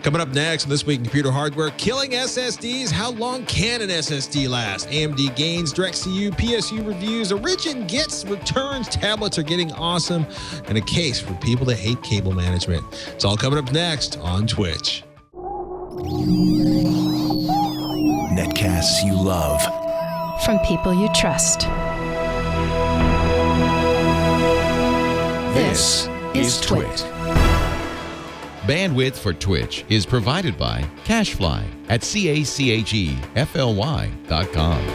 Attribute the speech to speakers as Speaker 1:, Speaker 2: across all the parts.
Speaker 1: Coming up next on This Week in Computer Hardware, killing SSDs. How long can an SSD last? AMD gains, DirectCU, PSU reviews, Origin gets returns, tablets are getting awesome, and a case for people that hate cable management. It's all coming up next on Twitch.
Speaker 2: Netcasts you love.
Speaker 3: From people you trust. This is Twitch.
Speaker 4: Bandwidth for Twitch is provided by CacheFly at CACHEFLY.com.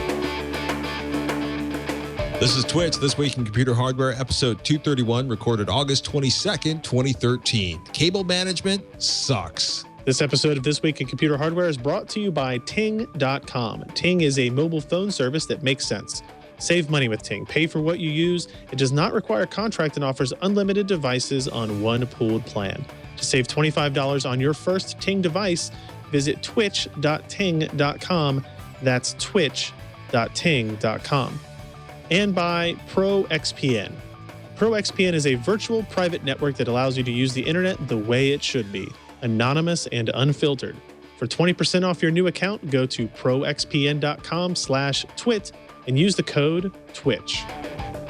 Speaker 1: This is Twitch, This Week in Computer Hardware, episode 231, recorded August 22nd, 2013. Cable management sucks.
Speaker 5: This episode of This Week in Computer Hardware is brought to you by Ting.com. Ting is a mobile phone service that makes sense. Save money with Ting. Pay for what you use. It does not require a contract and offers unlimited devices on one pooled plan. To save $25 on your first Ting device, visit twitch.ting.com. That's twitch.ting.com. And by ProXPN. ProXPN is a virtual private network that allows you to use the internet the way it should be, anonymous and unfiltered. For 20% off your new account, go to proxpn.com/twit and use the code TWITCH.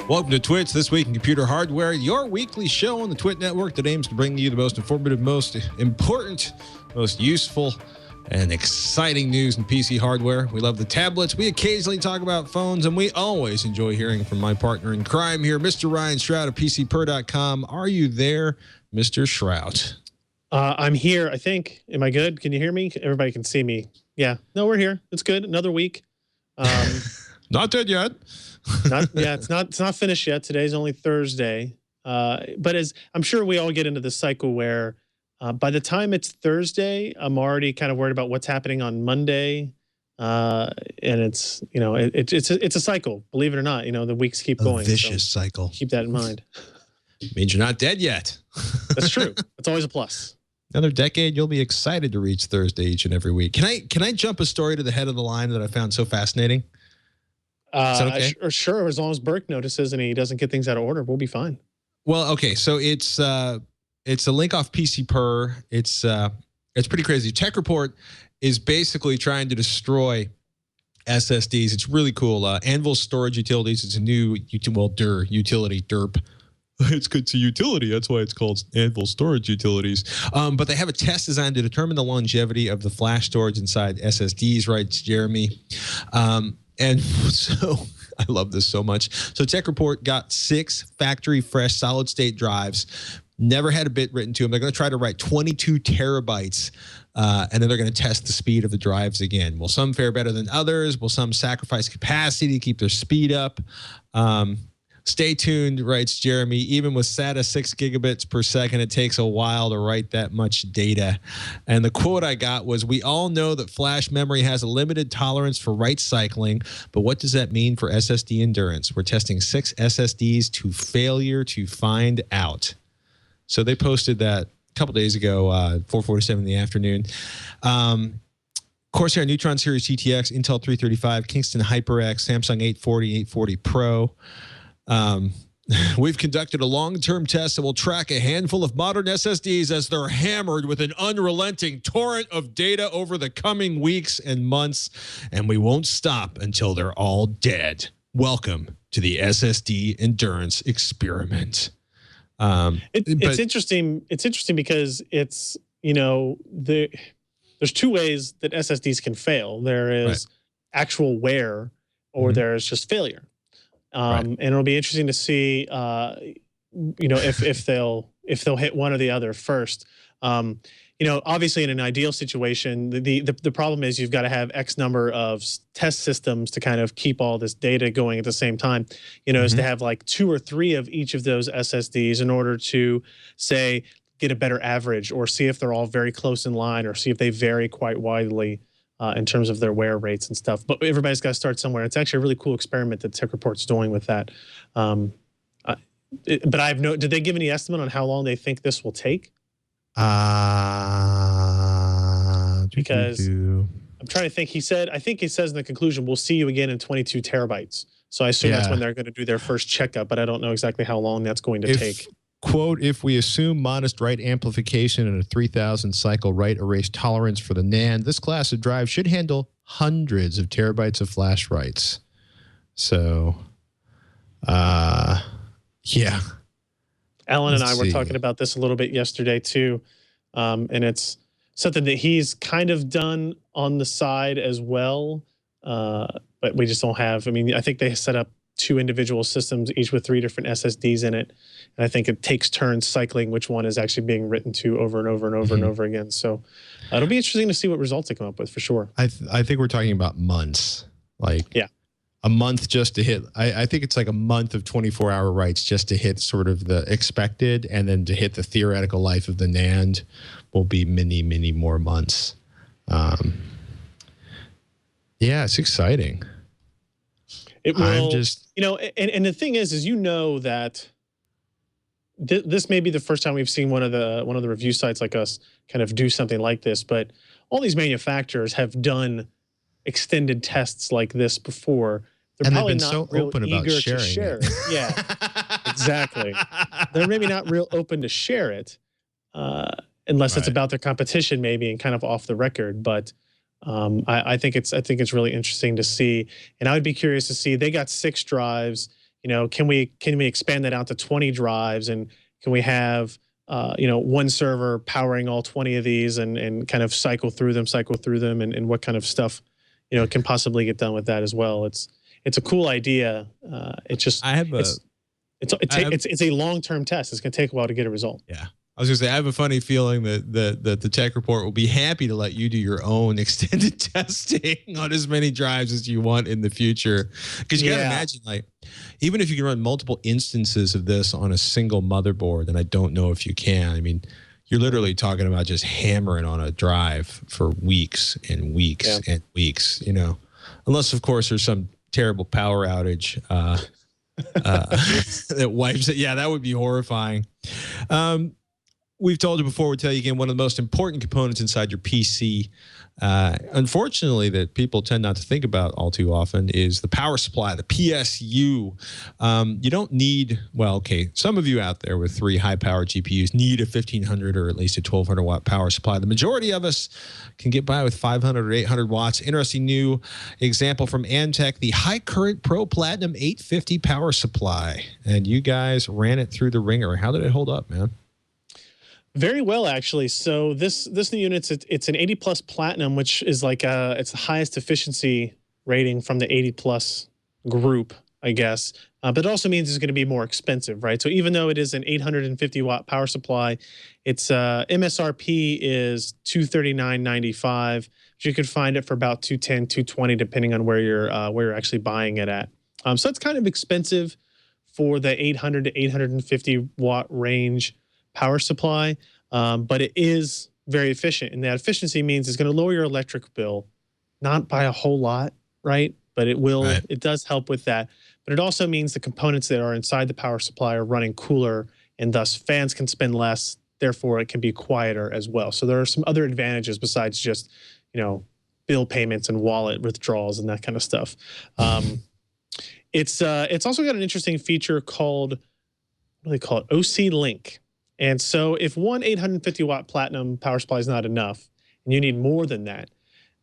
Speaker 1: Welcome to Twitch, This Week in Computer Hardware, your weekly show on the Twit Network that aims to bring you the most informative, most important, most useful, and exciting news in PC hardware. We love the tablets. We occasionally talk about phones, and we always enjoy hearing from my partner in crime here, Mr. Ryan Shrout of PCPer.com. Are you there, Mr. Shrout?
Speaker 5: I'm here, I think. Am I good? Can you hear me? Everybody can see me. Yeah. No, we're here. It's good. Another week.
Speaker 1: Not dead yet.
Speaker 5: It's not finished yet. Today's only Thursday. But as I'm sure we all get into the cycle where by the time it's Thursday, I'm already kind of worried about what's happening on Monday. And it's, it's a cycle, believe it or not. The weeks keep going.
Speaker 1: A vicious cycle.
Speaker 5: Keep that in mind.
Speaker 1: Means you're not dead yet.
Speaker 5: That's true. That's always a plus.
Speaker 1: Another decade, you'll be excited to reach Thursday each and every week. Can I jump a story to the head of the line that I found so fascinating? Is that okay?
Speaker 5: Sure. As long as Burke notices and he doesn't get things out of order, we'll be fine.
Speaker 1: Well, okay. So it's a link off PCPer. It's pretty crazy. Tech Report is basically trying to destroy SSDs. It's really cool. Anvil Storage Utilities. It's a new utility, derp. It's good to utility. That's why it's called Anvil Storage Utilities. But they have a test designed to determine the longevity of the flash storage inside SSDs, writes Jeremy. And so I love this so much. So Tech Report got 6 factory fresh solid state drives, never had a bit written to them. They're going to try to write 22 terabytes, and then they're going to test the speed of the drives again. Will some fare better than others? Will some sacrifice capacity to keep their speed up? Stay tuned, writes Jeremy. Even with SATA 6 gigabits per second, it takes a while to write that much data. And the quote I got was, "We all know that flash memory has a limited tolerance for write cycling, but what does that mean for SSD endurance? We're testing 6 SSDs to failure to find out." So they posted that a couple days ago, 4:47 in the afternoon. Corsair Neutron Series GTX, Intel 335, Kingston HyperX, Samsung 840, 840 Pro. We've conducted a long-term test that will track a handful of modern SSDs as they're hammered with an unrelenting torrent of data over the coming weeks and months, and we won't stop until they're all dead. Welcome to the SSD endurance experiment.
Speaker 5: It's interesting. It's interesting because it's, there's 2 ways that SSDs can fail. There is actual wear, or there's just failure. And it'll be interesting to see, if they'll hit one or the other first. Obviously in an ideal situation, the problem is you've got to have X number of test systems to kind of keep all this data going at the same time, is to have like 2 or 3 of each of those SSDs in order to, say, get a better average, or see if they're all very close in line, or see if they vary quite widely in terms of their wear rates and stuff. But everybody's got to start somewhere. It's actually a really cool experiment that Tech Report's doing with that. But I have did they give any estimate on how long they think this will take? Because I'm trying to think. I think he says in the conclusion, we'll see you again in 22 terabytes. So I assume that's when they're going to do their first checkup, but I don't know exactly how long that's going to take.
Speaker 1: quote, if we assume modest write amplification and a 3000 cycle write erase tolerance for the NAND, this class of drive should handle hundreds of terabytes of flash writes. So, yeah.
Speaker 5: Alan and I were talking about this a little bit yesterday too. And it's something that he's kind of done on the side as well. But we just don't have, I mean, I think they set up 2 individual systems, each with 3 different SSDs in it. And I think it takes turns cycling which one is actually being written to over and over and over and over again. So it'll be interesting to see what results they come up with for sure.
Speaker 1: I think we're talking about months. Like,
Speaker 5: yeah,
Speaker 1: a month just to hit. I think it's like a month of 24-hour writes just to hit sort of the expected, and then to hit the theoretical life of the NAND will be many, many more months. Yeah, it's exciting.
Speaker 5: It will, you know, and the thing is you know that this may be the first time we've seen one of the review sites like us kind of do something like this, but all these manufacturers have done extended tests like this before. They're probably not so real open about eager to share it. Yeah, exactly. They're maybe not real open to share it unless it's about their competition, maybe, and kind of off the record. But I think it's really interesting to see, and I would be curious to see. They got 6 drives. You know, can we expand that out to 20 drives, and can we have you know, one server powering all 20 of these and kind of cycle through them, and what kind of stuff, you know, can possibly get done with that as well. It's a cool idea. It's just it's a long-term test. It's going to take a while to get a result.
Speaker 1: Yeah. I was going to say, I have a funny feeling that the tech report will be happy to let you do your own extended testing on as many drives as you want in the future. Because you got to imagine, like, even if you can run multiple instances of this on a single motherboard, and I don't know if you can, I mean, you're literally talking about just hammering on a drive for weeks and weeks and weeks, you know, unless, of course, there's some terrible power outage that wipes it. Yeah, that would be horrifying. We've told you before, we'll tell you again, one of the most important components inside your PC, unfortunately, that people tend not to think about all too often, is the power supply, the PSU. You don't need, well, okay, some of you out there with 3 high-power GPUs need a 1,500 or at least a 1,200-watt power supply. The majority of us can get by with 500 or 800 watts. Interesting new example from Antec, the High Current Pro Platinum 850 power supply. And you guys ran it through the ringer. How did it hold up, man?
Speaker 5: Very well, actually. So this new unit, it's an 80 plus platinum, which is like it's the highest efficiency rating from the 80 plus group, I guess. But it also means it's going to be more expensive, right? So even though it is an 850 watt power supply, its MSRP is $239.95. You can find it for about $210, $220, depending on where you're actually buying it at. So it's kind of expensive for the 800 to 850 watt range power supply, but it is very efficient, and that efficiency means it's going to lower your electric bill, not by a whole lot, right? But it will. Right. It does help with that. But it also means the components that are inside the power supply are running cooler, and thus fans can spin less. Therefore, it can be quieter as well. So there are some other advantages besides just, you know, bill payments and wallet withdrawals and that kind of stuff. It's also got an interesting feature called, what do they call it? OC Link. And so if one 850 watt platinum power supply is not enough and you need more than that,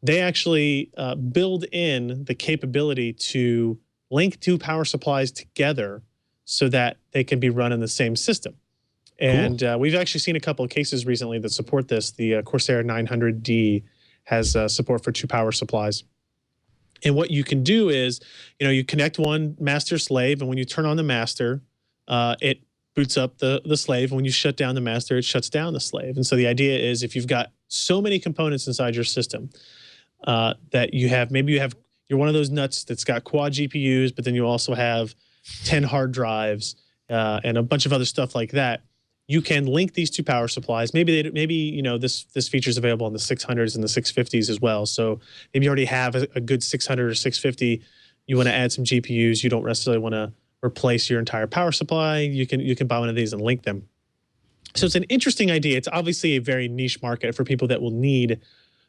Speaker 5: they actually build in the capability to link 2 power supplies together so that they can be run in the same system. And we've actually seen a couple of cases recently that support this. The Corsair 900D has support for 2 power supplies. And what you can do is, you know, you connect one master slave, and when you turn on the master, it boots up the slave. And when you shut down the master, it shuts down the slave. And so the idea is, if you've got so many components inside your system that you're one of those nuts that's got quad GPUs, but then you also have 10 hard drives and a bunch of other stuff like that, you can link these 2 power supplies. Maybe you know, this feature is available on the 600s and the 650s as well. So maybe you already have a good 600 or 650. You want to add some GPUs. You don't necessarily want to replace your entire power supply. You can buy one of these and link them. So it's an interesting idea. It's obviously a very niche market for people that will need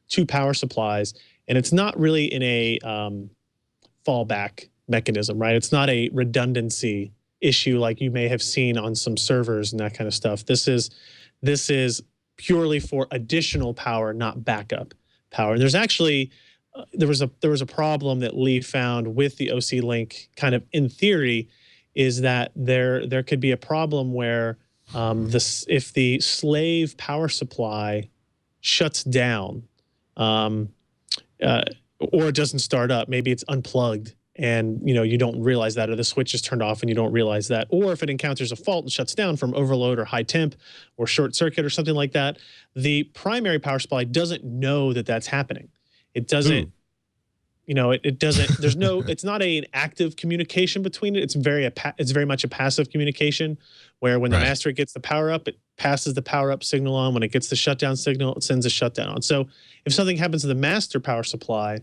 Speaker 5: 2 power supplies, and it's not really in a fallback mechanism, right? It's not a redundancy issue like you may have seen on some servers and that kind of stuff. This is purely for additional power, not backup power. And there's actually there was a problem that Lee found with the OC Link, kind of in theory, is that there could be a problem where if the slave power supply shuts down, or it doesn't start up, maybe it's unplugged and you don't realize that, or the switch is turned off and you don't realize that, or if it encounters a fault and shuts down from overload or high temp or short circuit or something like that, the primary power supply doesn't know that that's happening. It doesn't. It doesn't. There's no. It's not an active communication between it. It's very much a passive communication, where when the master gets the power up, it passes the power up signal on. When it gets the shutdown signal, it sends a shutdown on. So if something happens to the master power supply,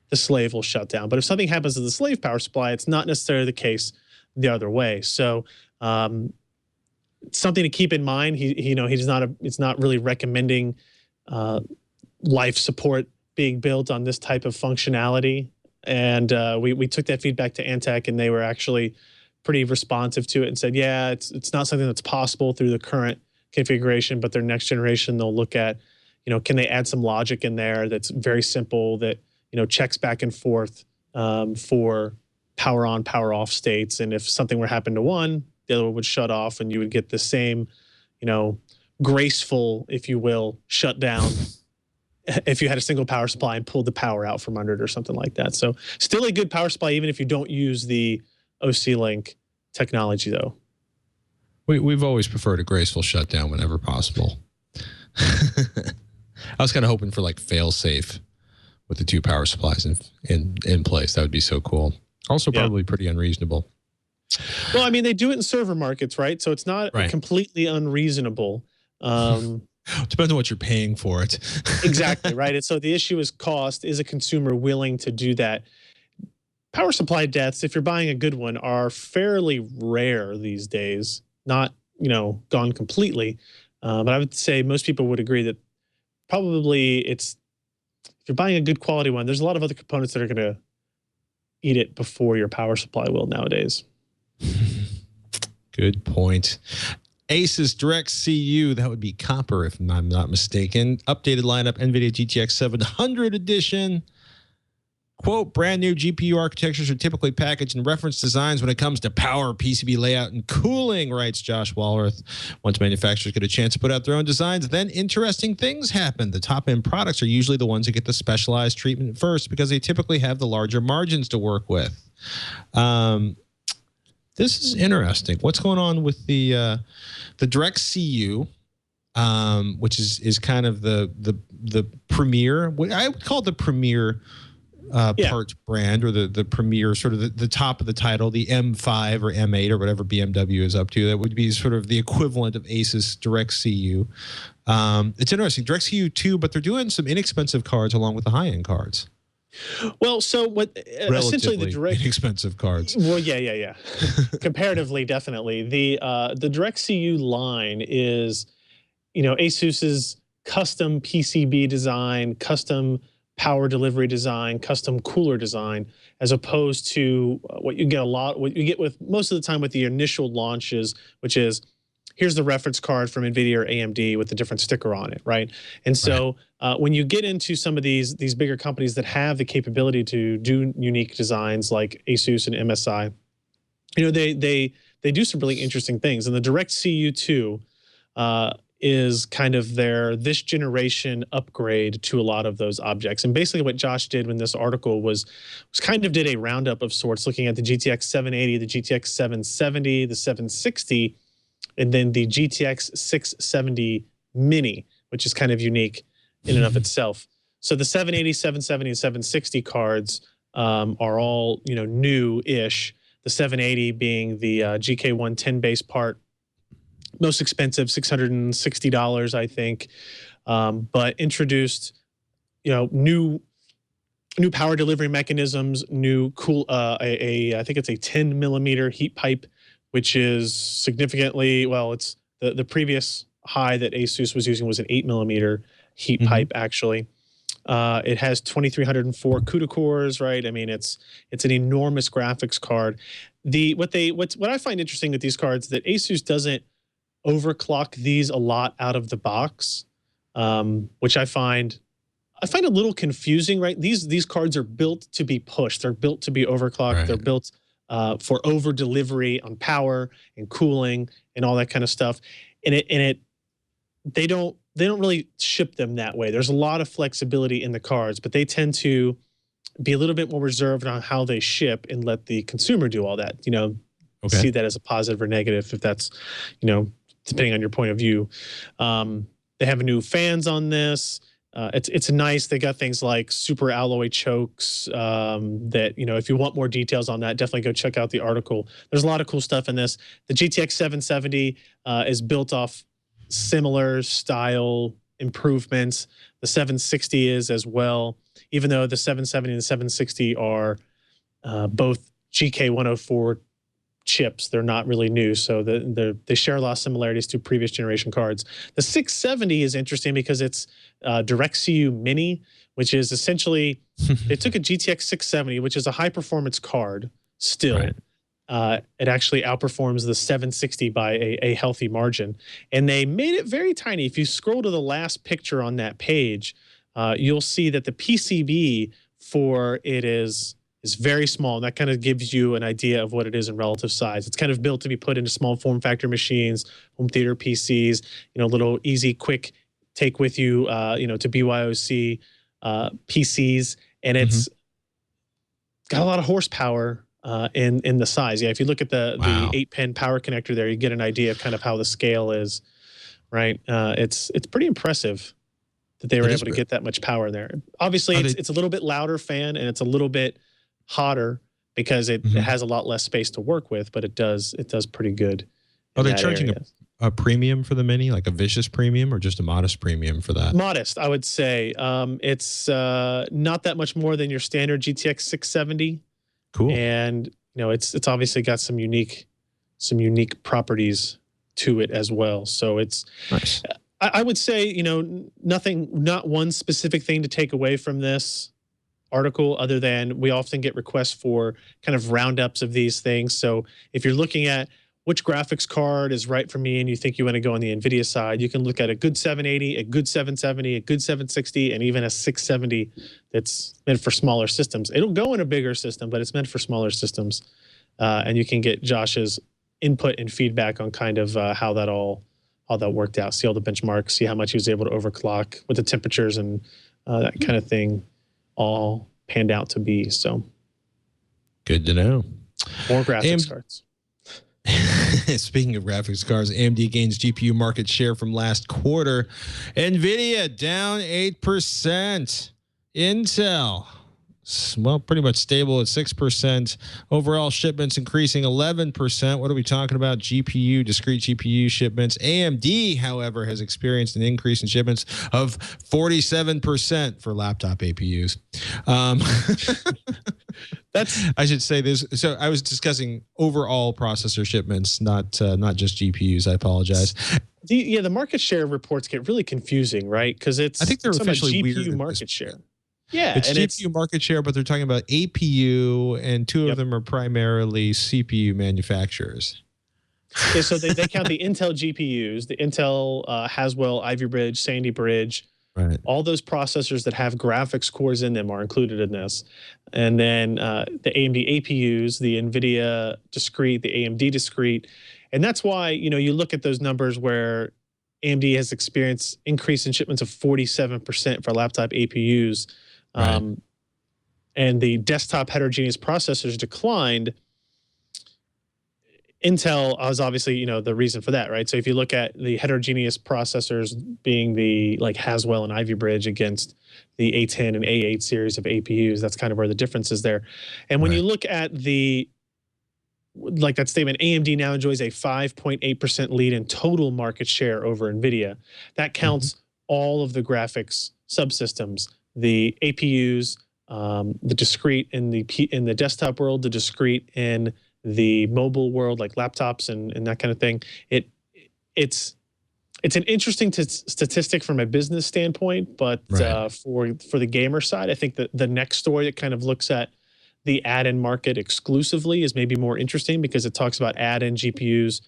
Speaker 5: the slave will shut down. But if something happens to the slave power supply, it's not necessarily the case the other way. So something to keep in mind. It's not really recommending life support being built on this type of functionality. And we took that feedback to Antec, and they were actually pretty responsive to it and said, yeah, it's not something that's possible through the current configuration, but their next generation, they'll look at, can they add some logic in there that's very simple, that, checks back and forth for power on, power off states. And if something were to happen to one, the other one would shut off, and you would get the same, graceful, if you will, shutdown if you had a single power supply and pulled the power out from under it or something like that. So still a good power supply, even if you don't use the OC Link technology, though.
Speaker 1: We've always preferred a graceful shutdown whenever possible. I was kind of hoping for like fail safe with the two power supplies in place. That would be so cool. Also probably pretty unreasonable.
Speaker 5: Well, I mean, they do it in server markets, right? So it's not completely unreasonable.
Speaker 1: Depends on what you're paying for it.
Speaker 5: Exactly, right? And so the issue is cost. Is a consumer willing to do that? Power supply deaths, if you're buying a good one, are fairly rare these days. Not, gone completely. But I would say most people would agree that probably if you're buying a good quality one, there's a lot of other components that are going to eat it before your power supply will nowadays.
Speaker 1: Good point. Asus DirectCU, that would be copper if I'm not mistaken. Updated lineup, NVIDIA GTX 700 edition. Quote, brand new GPU architectures are typically packaged in reference designs when it comes to power, PCB layout, and cooling, writes Josh Walrath. Once manufacturers get a chance to put out their own designs, then interesting things happen. The top-end products are usually the ones that get the specialized treatment first because they typically have the larger margins to work with. This is interesting. What's going on with the DirectCU, which is kind of the premier, what I would call the premier parts brand, or the premier, sort of the top of the title, the M5 or M8 or whatever BMW is up to. That would be sort of the equivalent of Asus DirectCU. It's interesting, DirectCU 2, but they're doing some inexpensive cards along with the high-end cards.
Speaker 5: Well, so what essentially the
Speaker 1: inexpensive cards.
Speaker 5: Well, yeah. Comparatively, definitely. The DirectCU line is, Asus's custom PCB design, custom power delivery design, custom cooler design, as opposed to what you get with most of the time with the initial launches, which is, here's the reference card from NVIDIA or AMD with a different sticker on it, right? And so when you get into some of these bigger companies that have the capability to do unique designs like Asus and MSI, they do some really interesting things. And the DirectCU 2 is kind of this generation upgrade to a lot of those objects. And basically what Josh did when this article was kind of did a roundup of sorts, looking at the GTX 780, the GTX 770, the 760, and then the GTX 670 Mini, which is kind of unique in and of itself. So the 780, 770, and 760 cards are all new-ish. The 780 being the GK110 base part, most expensive, $660, I think, but introduced new power delivery mechanisms, new I think it's a 10 millimeter heat pipe, which is significantly, it's the previous high that Asus was using was an 8 millimeter heat pipe, actually. It has 2304 CUDA cores, right? I mean, it's an enormous graphics card. What I find interesting with these cards that Asus doesn't overclock these a lot out of the box, which I find a little confusing. Right, these cards are built to be pushed. They're built to be overclocked.
Speaker 1: Right.
Speaker 5: They're built for over delivery on power and cooling and all that kind of stuff. They don't really ship them that way. There's a lot of flexibility in the cards, but they tend to be a little bit more reserved on how they ship and let the consumer do all that. See that as a positive or negative if that's, depending on your point of view. They have new fans on this. It's nice. They got things like super alloy chokes that, if you want more details on that, definitely go check out the article. There's a lot of cool stuff in this. The GTX 770 is built off similar style improvements. The 760 is as well, even though the 770 and the 760 are both GK104 chips. They're not really new, so they share a lot of similarities to previous generation cards. The 670 is interesting because it's DirectCU Mini, which is essentially they took a GTX 670, which is a high performance card still. Right. It actually outperforms the 760 by a healthy margin, and they made it very tiny. If you scroll to the last picture on that page, you'll see that the PCB for it is very small, and that kind of gives you an idea of what it is in relative size. It's kind of built to be put into small form factor machines, home theater PCs, little easy, quick take with you, to BYOC PCs, and it's got a lot of horsepower in the size. Yeah, if you look at the 8-pin power connector there, you get an idea of kind of how the scale is, right? It's pretty impressive that they were able to get that much power there. Obviously, it's a little bit louder fan, and it's a little bit hotter because it has a lot less space to work with, but it does pretty good.
Speaker 1: Are they charging a premium for the Mini, like a vicious premium, or just a modest premium for that?
Speaker 5: Modest, I would say. It's not that much more than your standard GTX 670.
Speaker 1: Cool.
Speaker 5: And it's obviously got some unique properties to it as well. So it's
Speaker 1: nice.
Speaker 5: I would say, not one specific thing to take away from this article, other than we often get requests for kind of roundups of these things. So if you're looking at which graphics card is right for me and you think you want to go on the NVIDIA side, you can look at a good 780, a good 770, a good 760, and even a 670 that's meant for smaller systems. It'll go in a bigger system, but it's meant for smaller systems. And you can get Josh's input and feedback on kind of how that worked out, see all the benchmarks, see how much he was able to overclock with the temperatures and that kind of thing all panned out to be. So
Speaker 1: good to know.
Speaker 5: More graphics cards.
Speaker 1: Speaking of graphics cards, AMD gains GPU market share from last quarter. NVIDIA down 8%. Intel, well, pretty much stable at 6%. Overall shipments increasing 11%. What are we talking about? GPU, discrete GPU shipments. AMD, however, has experienced an increase in shipments of 47% for laptop APUs. I should say this. So I was discussing overall processor shipments, not just GPUs. I apologize.
Speaker 5: The market share reports get really confusing, right? Because I think they're officially GPU market share. Yeah,
Speaker 1: it's GPU market share, but they're talking about APU, and two of them are primarily CPU manufacturers.
Speaker 5: Yeah, so they count the Intel GPUs, the Intel Haswell, Ivy Bridge, Sandy Bridge.
Speaker 1: Right.
Speaker 5: All those processors that have graphics cores in them are included in this. And then the AMD APUs, the NVIDIA discrete, the AMD discrete. And that's why, you look at those numbers where AMD has experienced increase in shipments of 47% for laptop APUs.
Speaker 1: Right.
Speaker 5: And the desktop heterogeneous processors declined. Intel was obviously, the reason for that, right? So if you look at the heterogeneous processors being the like Haswell and Ivy Bridge against the A10 and A8 series of APUs, that's kind of where the difference is there. And when you look at that statement, AMD now enjoys a 5.8% lead in total market share over NVIDIA. That counts all of the graphics subsystems, the APUs, the discrete in the desktop world, the discrete in the mobile world, like laptops and that kind of thing. It's an interesting statistic from a business standpoint, but for the gamer side, I think that the next story that kind of looks at the add-in market exclusively is maybe more interesting because it talks about add-in GPUs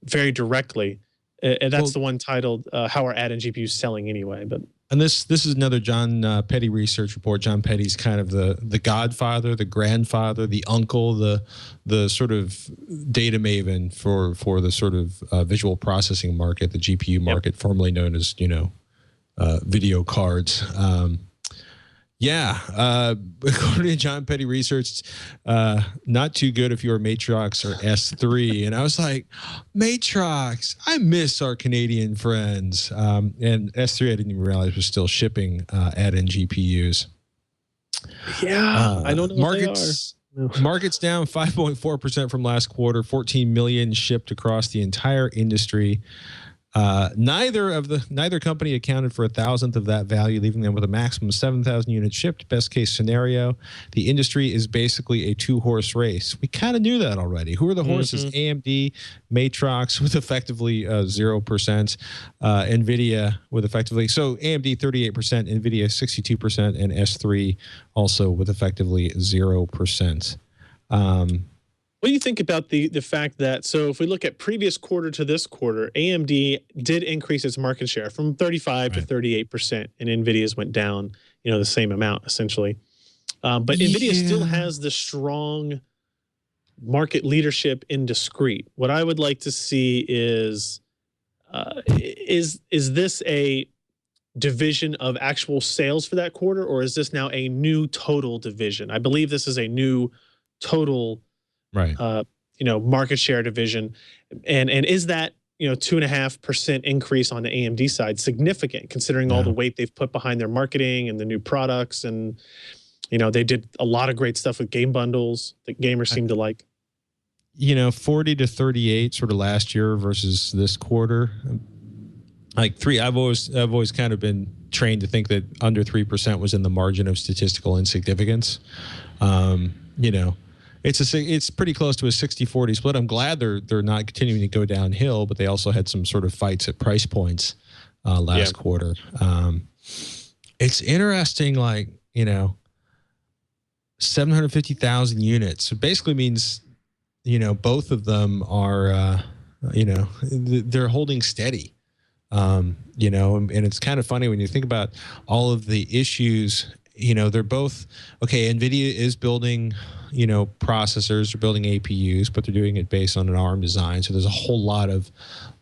Speaker 5: very directly. And that's the one titled "How Are Add-in GPUs Selling Anyway?"
Speaker 1: And this is another John Petty research report. John Petty's kind of the godfather, the grandfather, the uncle, the sort of data maven for the sort of visual processing market, the GPU market, formerly known as video cards. According to John Petty research, not too good if you're Matrox or S3. And I was like, Matrox, I miss our Canadian friends. And S3, I didn't even realize was still shipping add-in GPUs.
Speaker 5: Yeah, I don't know
Speaker 1: markets. Markets down 5.4% from last quarter, 14 million shipped across the entire industry. Neither company accounted for 1,000th of that value, leaving them with a maximum of 7,000 units shipped. Best case scenario, the industry is basically a two-horse race. We kind of knew that already. Who are the horses? AMD, Matrox with effectively 0%, NVIDIA with effectively, so AMD 38%, NVIDIA 62%, and S3 also with effectively 0%.
Speaker 5: What do you think about the fact that, so if we look at previous quarter to this quarter, AMD did increase its market share from 35 to 38%, and NVIDIA's went down, the same amount essentially. But NVIDIA still has the strong market leadership in discrete. What I would like to see is this a division of actual sales for that quarter, or is this now a new total division? I believe this is a new total market share division. And is that, 2.5% increase on the AMD side significant considering all the weight they've put behind their marketing and the new products? And, they did a lot of great stuff with game bundles that gamers seem to like.
Speaker 1: 40 to 38 sort of last year versus this quarter. I've always kind of been trained to think that under 3% was in the margin of statistical insignificance. It's pretty close to a 60-40 split. I'm glad they're not continuing to go downhill, but they also had some sort of fights at price points last quarter. It's interesting, 750,000 units. So basically means, both of them are, they're holding steady. And it's kind of funny when you think about all of the issues. They're both okay. NVIDIA is building, processors, they're building APUs, but they're doing it based on an ARM design. So there's a whole lot of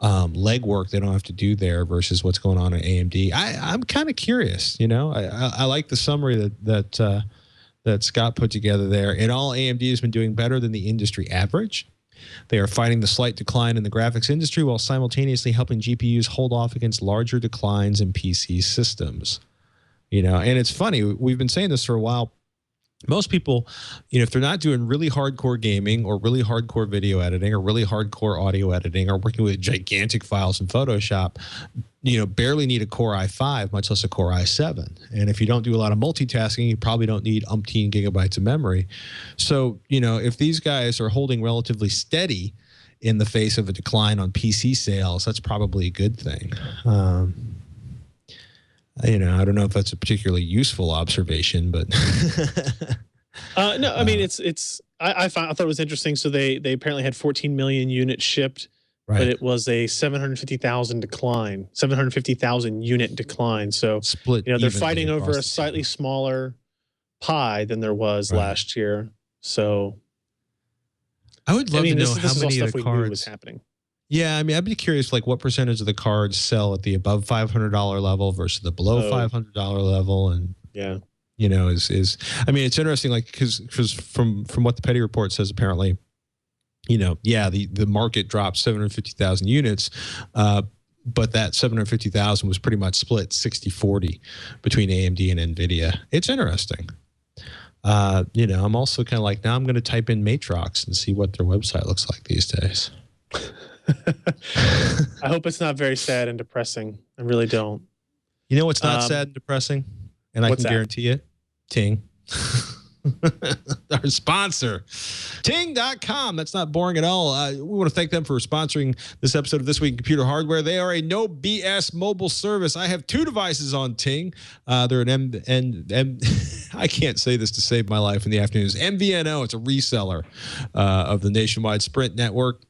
Speaker 1: legwork they don't have to do there versus what's going on at AMD. I'm kind of curious. I like the summary that Scott put together there. In all, AMD has been doing better than the industry average. They are fighting the slight decline in the graphics industry while simultaneously helping GPUs hold off against larger declines in PC systems. And it's funny, we've been saying this for a while. Most people, if they're not doing really hardcore gaming or really hardcore video editing or really hardcore audio editing or working with gigantic files in Photoshop, barely need a Core i5, much less a Core i7. And if you don't do a lot of multitasking, you probably don't need umpteen gigabytes of memory. So, if these guys are holding relatively steady in the face of a decline on PC sales, that's probably a good thing. I don't know if that's a particularly useful observation, but
Speaker 5: no, I mean I thought it was interesting. So they apparently had 14 million units shipped, but it was a 750,000 decline, 750,000 unit decline. So split. They're fighting over a slightly smaller pie than there was last year. So
Speaker 1: I would love to know how many of the cards
Speaker 5: was happening.
Speaker 1: Yeah, I'd be curious, what percentage of the cards sell at the above $500 level versus the below $500 level, and it's interesting, because from what the Petty report says, apparently, the market dropped 750,000 units, but that 750,000 was pretty much split 60-40 between AMD and NVIDIA. It's interesting. I'm also kind of now I'm going to type in Matrox and see what their website looks like these days.
Speaker 5: I hope it's not very sad and depressing. I really don't.
Speaker 1: You know what's not sad and depressing? And I can guarantee it? Ting. Our sponsor, Ting.com. That's not boring at all. We want to thank them for sponsoring this episode of This Week in Computer Hardware. They are a no BS mobile service. I have two devices on Ting. They're an I can't say this to save my life in the afternoons. MVNO, it's a reseller of the nationwide Sprint network.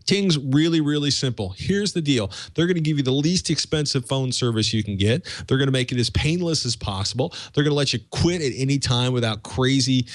Speaker 1: Ting's really, really simple. Here's the deal. They're going to give you the least expensive phone service you can get. They're going to make it as painless as possible. They're going to let you quit at any time without crazy,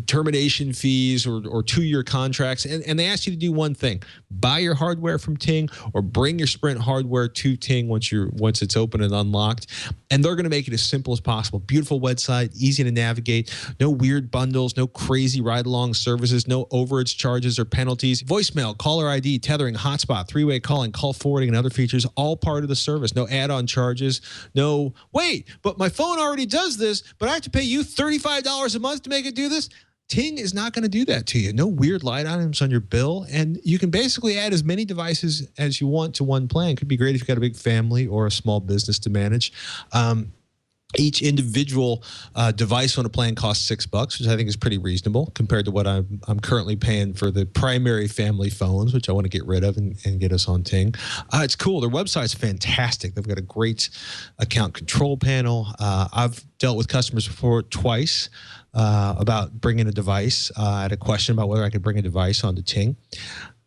Speaker 1: termination fees or 2-year contracts. And they ask you to do one thing: buy your hardware from Ting or bring your Sprint hardware to Ting once it's open and unlocked. And they're going to make it as simple as possible. Beautiful website, easy to navigate, no weird bundles, no crazy ride-along services, no overage charges or penalties. Voicemail, caller ID, tethering, hotspot, 3-way calling, call forwarding, and other features, all part of the service. No add-on charges. No, wait, but my phone already does this, but I have to pay you $35 a month to make it do this? Ting is not going to do that to you. No weird line items on your bill, and you can basically add as many devices as you want to one plan. Could be great if you've got a big family or a small business to manage. Each individual device on a plan costs $6, which I think is pretty reasonable compared to what I'm currently paying for the primary family phones, which I want to get rid of and get us on Ting. It's cool. Their website's fantastic. They've got a great account control panel. I've dealt with customers before twice about bringing a device. I had a question about whether I could bring a device onto Ting.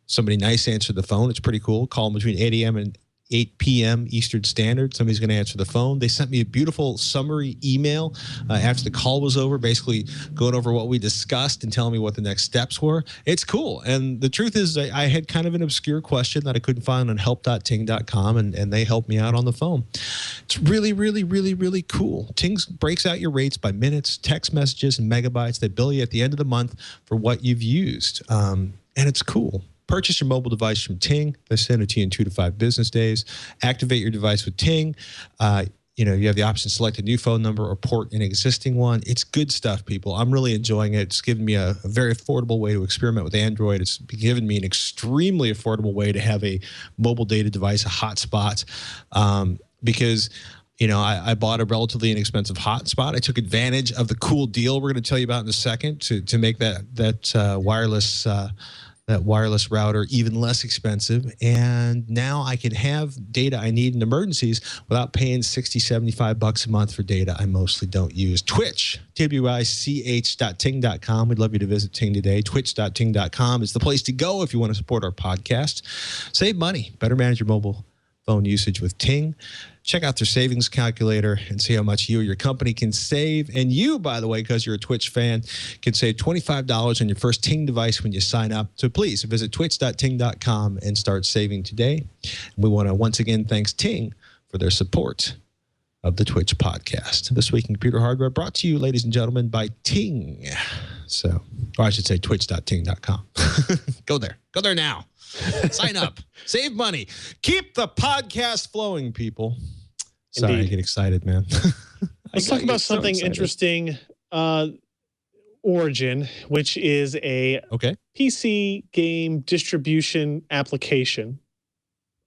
Speaker 1: Somebody nice answered the phone. It's pretty cool. Call them between 8 a.m. and 8 p.m. Eastern Standard. Somebody's going to answer the phone. They sent me a beautiful summary email after the call was over, basically going over what we discussed and telling me what the next steps were. It's cool. And the truth is, I had kind of an obscure question that I couldn't find on help.ting.com, and they helped me out on the phone. It's really, really, really, really cool. Ting breaks out your rates by minutes, text messages, and megabytes. They bill you at the end of the month for what you've used. And it's cool. Purchase your mobile device from Ting. They send it to you in 2 to 5 business days. Activate your device with Ting. You have the option to select a new phone number or port an existing one. It's good stuff, people. I'm really enjoying it. It's given me a very affordable way to experiment with Android. It's given me an extremely affordable way to have a mobile data device, a hotspot, because I bought a relatively inexpensive hotspot. I took advantage of the cool deal we're going to tell you about in a second to make that wireless router even less expensive. And now I can have data I need in emergencies without paying $60, $75 a month for data I mostly don't use. Twitch, twich.ting.com. We'd love you to visit Ting today. Twitch.ting.com is the place to go if you want to support our podcast. Save money, better manage your mobile phone usage with Ting. Check out their savings calculator and see how much you or your company can save. And you, by the way, because you're a Twitch fan, can save $25 on your first Ting device when you sign up. So please visit twitch.ting.com and start saving today. And we want to once again thank Ting for their support of the Twitch podcast. This Week in Computer Hardware brought to you, ladies and gentlemen, by Ting. So, or I should say twitch.ting.com. Go there. Go there now. Sign up. Save money. Keep the podcast flowing, people. Sorry, Indeed. I get excited, man.
Speaker 5: Let's talk about something interesting. Origin, which is a PC game distribution application.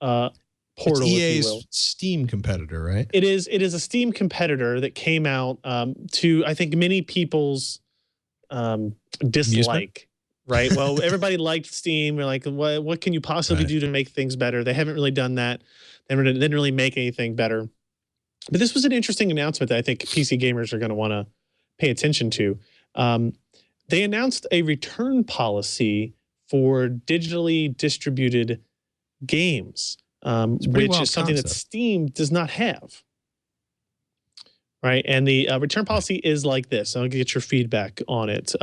Speaker 5: Portal,
Speaker 1: it's EA's Steam competitor, right?
Speaker 5: It is a Steam competitor that came out to, I think, many people's dislike. Right. Well, everybody liked Steam. We're like, what can you possibly do to make things better? They haven't really done that. They didn't really make anything better. But this was an interesting announcement that I think PC gamers are going to want to pay attention to. They announced a return policy for digitally distributed games, which is something that Steam does not have. Right. And the return policy is like this. I'll get your feedback on it.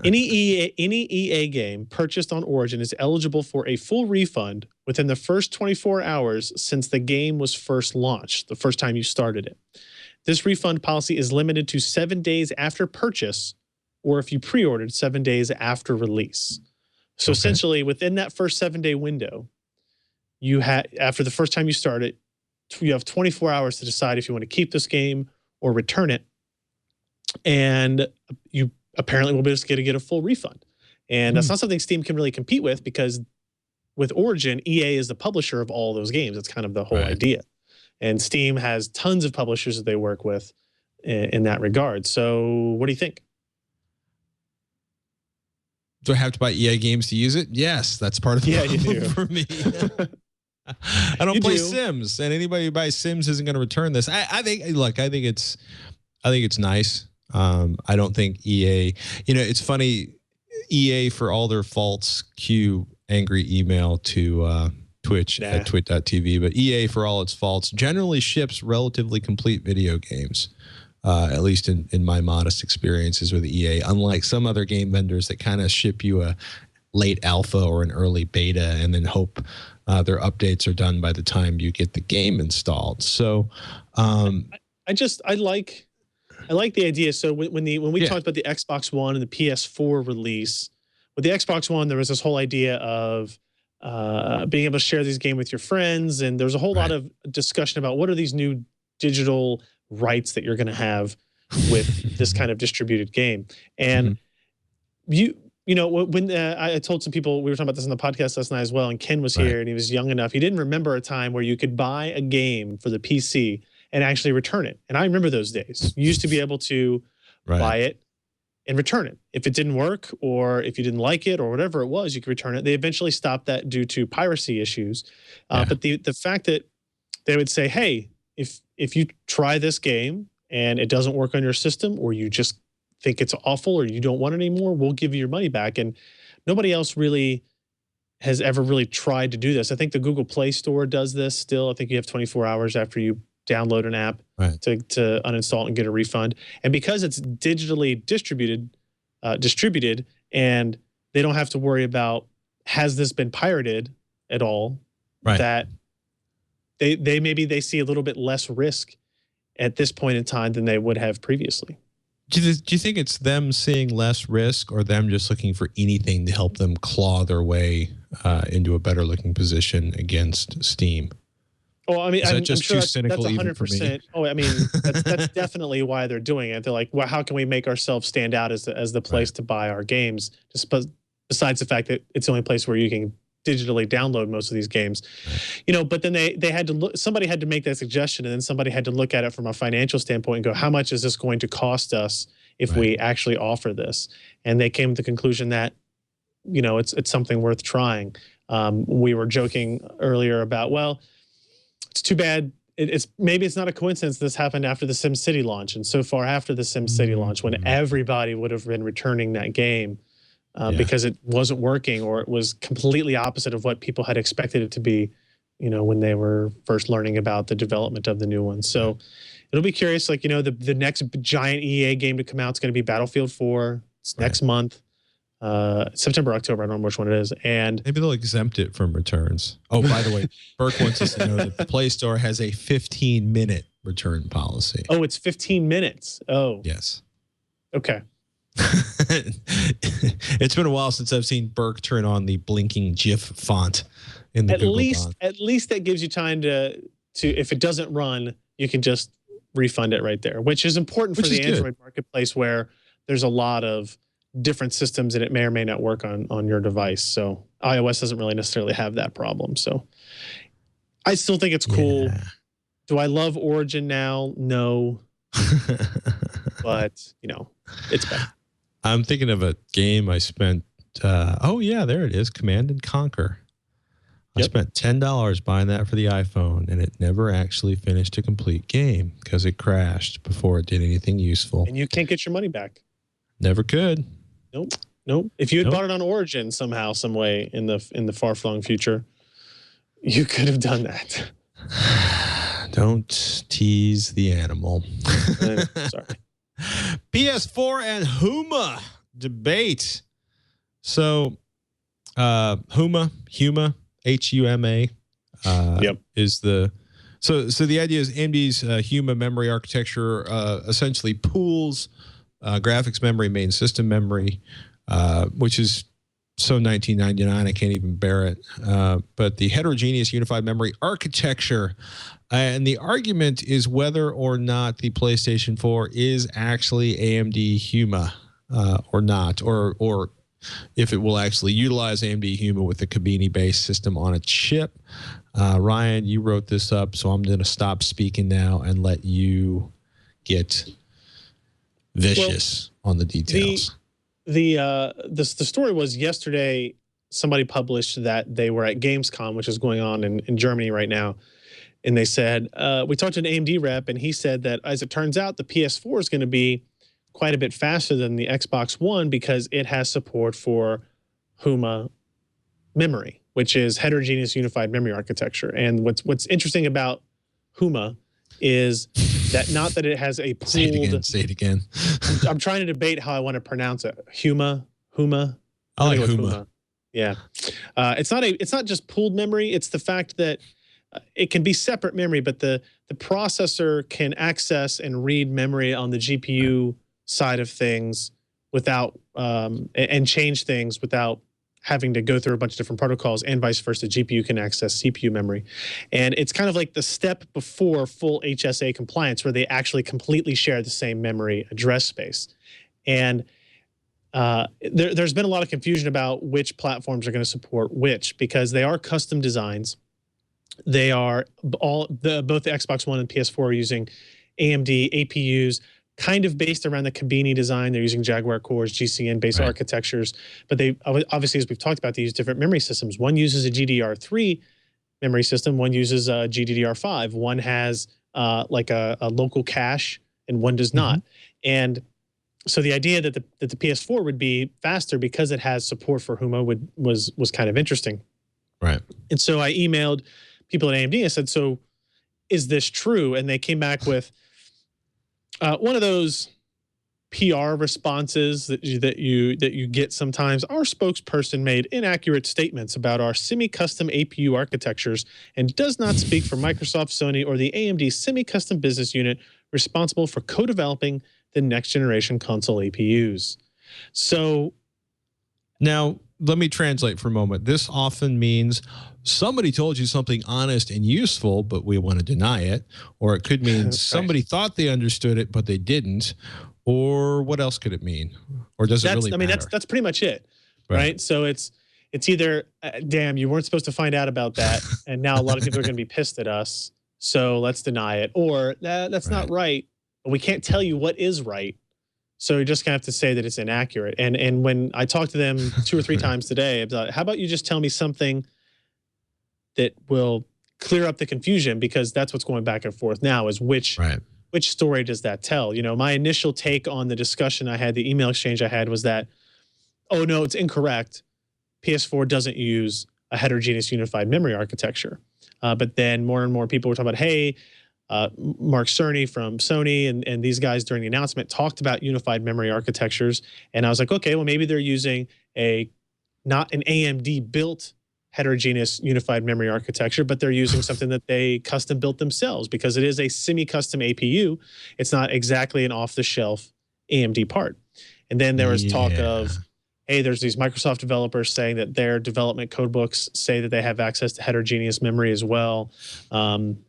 Speaker 5: Any EA game purchased on Origin is eligible for a full refund within the first 24 hours since the game was first launched, the first time you started it. This refund policy is limited to 7 days after purchase, or if you pre-ordered 7 days after release. So essentially, within that first 7-day window, you after the first time you start it, you have 24 hours to decide if you want to keep this game or return it. And you apparently will be able to get a full refund. And that's not something Steam can really compete with, because with Origin, EA is the publisher of all those games. That's kind of the whole idea. And Steam has tons of publishers that they work with in that regard. So what do you think?
Speaker 1: Do I have to buy EA games to use it? Yes, that's part of the problem for me. I don't play Sims, and anybody who buys Sims isn't going to return this. I think it's nice. I don't think EA. It's funny. EA, for all their faults, cue angry email to Twitch at twit.tv. But EA, for all its faults, generally ships relatively complete video games. At least in my modest experiences with EA, unlike some other game vendors that kind of ship you a late alpha or an early beta and then hope their updates are done by the time you get the game installed. So
Speaker 5: I like the idea. So when we talked about the Xbox One and the PS4 release, with the Xbox One, there was this whole idea of being able to share these games with your friends, and there's a whole lot of discussion about what are these new digital rights that you're going to have with this kind of distributed game. And when I told some people, we were talking about this on the podcast last night as well, and Ken was here, and he was young enough. He didn't remember a time where you could buy a game for the PC and actually return it. And I remember those days. You used to be able to buy it and return it. If it didn't work, or if you didn't like it, or whatever it was, you could return it. They eventually stopped that due to piracy issues. But the fact that they would say, hey, if you try this game and it doesn't work on your system, or you just think it's awful, or you don't want it anymore, we'll give you your money back. And nobody else really has ever really tried to do this. I think the Google Play Store does this still. I think you have 24 hours after you download an app to uninstall it and get a refund. And because it's digitally distributed, and they don't have to worry about, has this been pirated at all, that they see a little bit less risk at this point in time than they would have previously.
Speaker 1: Do you think it's them seeing less risk, or them just looking for anything to help them claw their way into a better looking position against Steam?
Speaker 5: Oh, I mean,
Speaker 1: I'm just
Speaker 5: sure
Speaker 1: too cynical
Speaker 5: that's
Speaker 1: even for me.
Speaker 5: Oh, I mean, that's definitely why they're doing it. They're like, well, how can we make ourselves stand out as the place to buy our games? Just besides the fact that it's the only place where you can digitally download most of these games, But then they had to look. Somebody had to make that suggestion, and then somebody had to look at it from a financial standpoint and go, how much is this going to cost us if we actually offer this? And they came to the conclusion that, it's something worth trying. We were joking earlier about, well, it's too bad. Maybe it's not a coincidence this happened after the SimCity launch, and so far after the SimCity launch, when everybody would have been returning that game because it wasn't working, or it was completely opposite of what people had expected it to be, when they were first learning about the development of the new one. So it'll be curious. Like, the next giant EA game to come out is going to be Battlefield 4. It's next month. September, October, I don't know which one it is. And
Speaker 1: maybe they'll exempt it from returns. Oh, by the way, Burke wants us to know that the Play Store has a 15-minute return policy.
Speaker 5: Oh, it's 15 minutes. Oh.
Speaker 1: Yes.
Speaker 5: Okay.
Speaker 1: It's been a while since I've seen Burke turn on the blinking GIF font in the Google font.
Speaker 5: At least that gives you time to if it doesn't run, you can just refund it right there, which is important for the Android marketplace, where there's a lot of different systems and it may or may not work on your device. So iOS doesn't really necessarily have that problem. So I still think it's cool. Do I love Origin now? No. But, it's better.
Speaker 1: I'm thinking of a game I spent. Oh, yeah, there it is. Command & Conquer. I spent $10 buying that for the iPhone, and it never actually finished a complete game because it crashed before it did anything useful.
Speaker 5: And you can't get your money back.
Speaker 1: Never could.
Speaker 5: Nope. If you had bought it on Origin somehow, some way in the far-flung future, you could have done that.
Speaker 1: Don't tease the animal.
Speaker 5: Sorry.
Speaker 1: PS4 and Huma debate. So, Huma, Huma, is the so the idea is AMD's Huma memory architecture essentially pools graphics memory, main system memory, which is so 1999 I can't even bear it. But the heterogeneous unified memory architecture, and the argument is whether or not the PlayStation 4 is actually AMD Huma or not, or if it will actually utilize AMD Huma with the Kabini-based system on a chip. Ryan, you wrote this up, so I'm going to stop speaking now and let you get vicious on the details.
Speaker 5: The story was yesterday. somebody published that they were at Gamescom, which is going on in Germany right now. And they said, we talked to an AMD rep, and he said that as it turns out, the PS4 is going to be quite a bit faster than the Xbox One because it has support for Huma memory, which is heterogeneous unified memory architecture. And what's interesting about Huma is that not that it has a pooled...
Speaker 1: Say it again.
Speaker 5: I'm trying to debate how I want to pronounce it. Huma.
Speaker 1: I like Huma.
Speaker 5: Yeah. It's not just pooled memory. It's the fact that it can be separate memory, but the processor can access and read memory on the GPU side of things without and change things without having to go through a bunch of different protocols, and vice versa. GPU can access CPU memory. And it's kind of like the step before full HSA compliance where they actually completely share the same memory address space. And there's been a lot of confusion about which platforms are going to support which, because they are custom designs. They are both the Xbox One and PS4 are using AMD APUs, kind of based around the Kabini design. They're using Jaguar cores, GCN-based architectures. But they obviously, as we've talked about, they use different memory systems. One uses a GDDR3 memory system. One uses a GDDR5. One has like a local cache, and one does not. And so the idea that the PS4 would be faster because it has support for Huma was kind of interesting.
Speaker 1: Right.
Speaker 5: And so I emailed people at AMD. I said, so is this true? And they came back with one of those PR responses that you get sometimes. Our spokesperson made inaccurate statements about our semi-custom APU architectures and does not speak for Microsoft, Sony, or the AMD semi-custom business unit responsible for co-developing the next generation console APUs. So
Speaker 1: now let me translate for a moment. This often means somebody told you something honest and useful, but we want to deny it. Or it could mean somebody thought they understood it, but they didn't. Or what else could it mean? Or does it really matter?
Speaker 5: I mean, that's pretty much it, right? So it's either, damn, you weren't supposed to find out about that, and now a lot of people are going to be pissed at us, so let's deny it. Or that's not right, but we can't tell you what is right. So you're just gonna have to say that it's inaccurate. And when I talked to them 2 or 3 times today, I thought, how about you just tell me something that will clear up the confusion, because that's what's going back and forth now is which story does that tell? You know, my initial take on the discussion I had, the email exchange I had, was that, oh no, it's incorrect. PS4 doesn't use a heterogeneous unified memory architecture. But then more and more people were talking about, hey, Mark Cerny from Sony and these guys during the announcement talked about unified memory architectures. And I was like, okay, well, maybe they're using not an AMD built heterogeneous unified memory architecture, but they're using something that they custom built themselves, because it is a semi-custom APU. It's not exactly an off-the-shelf AMD part. And then there was talk of, hey, there's these Microsoft developers saying that their development codebooks say that they have access to heterogeneous memory as well.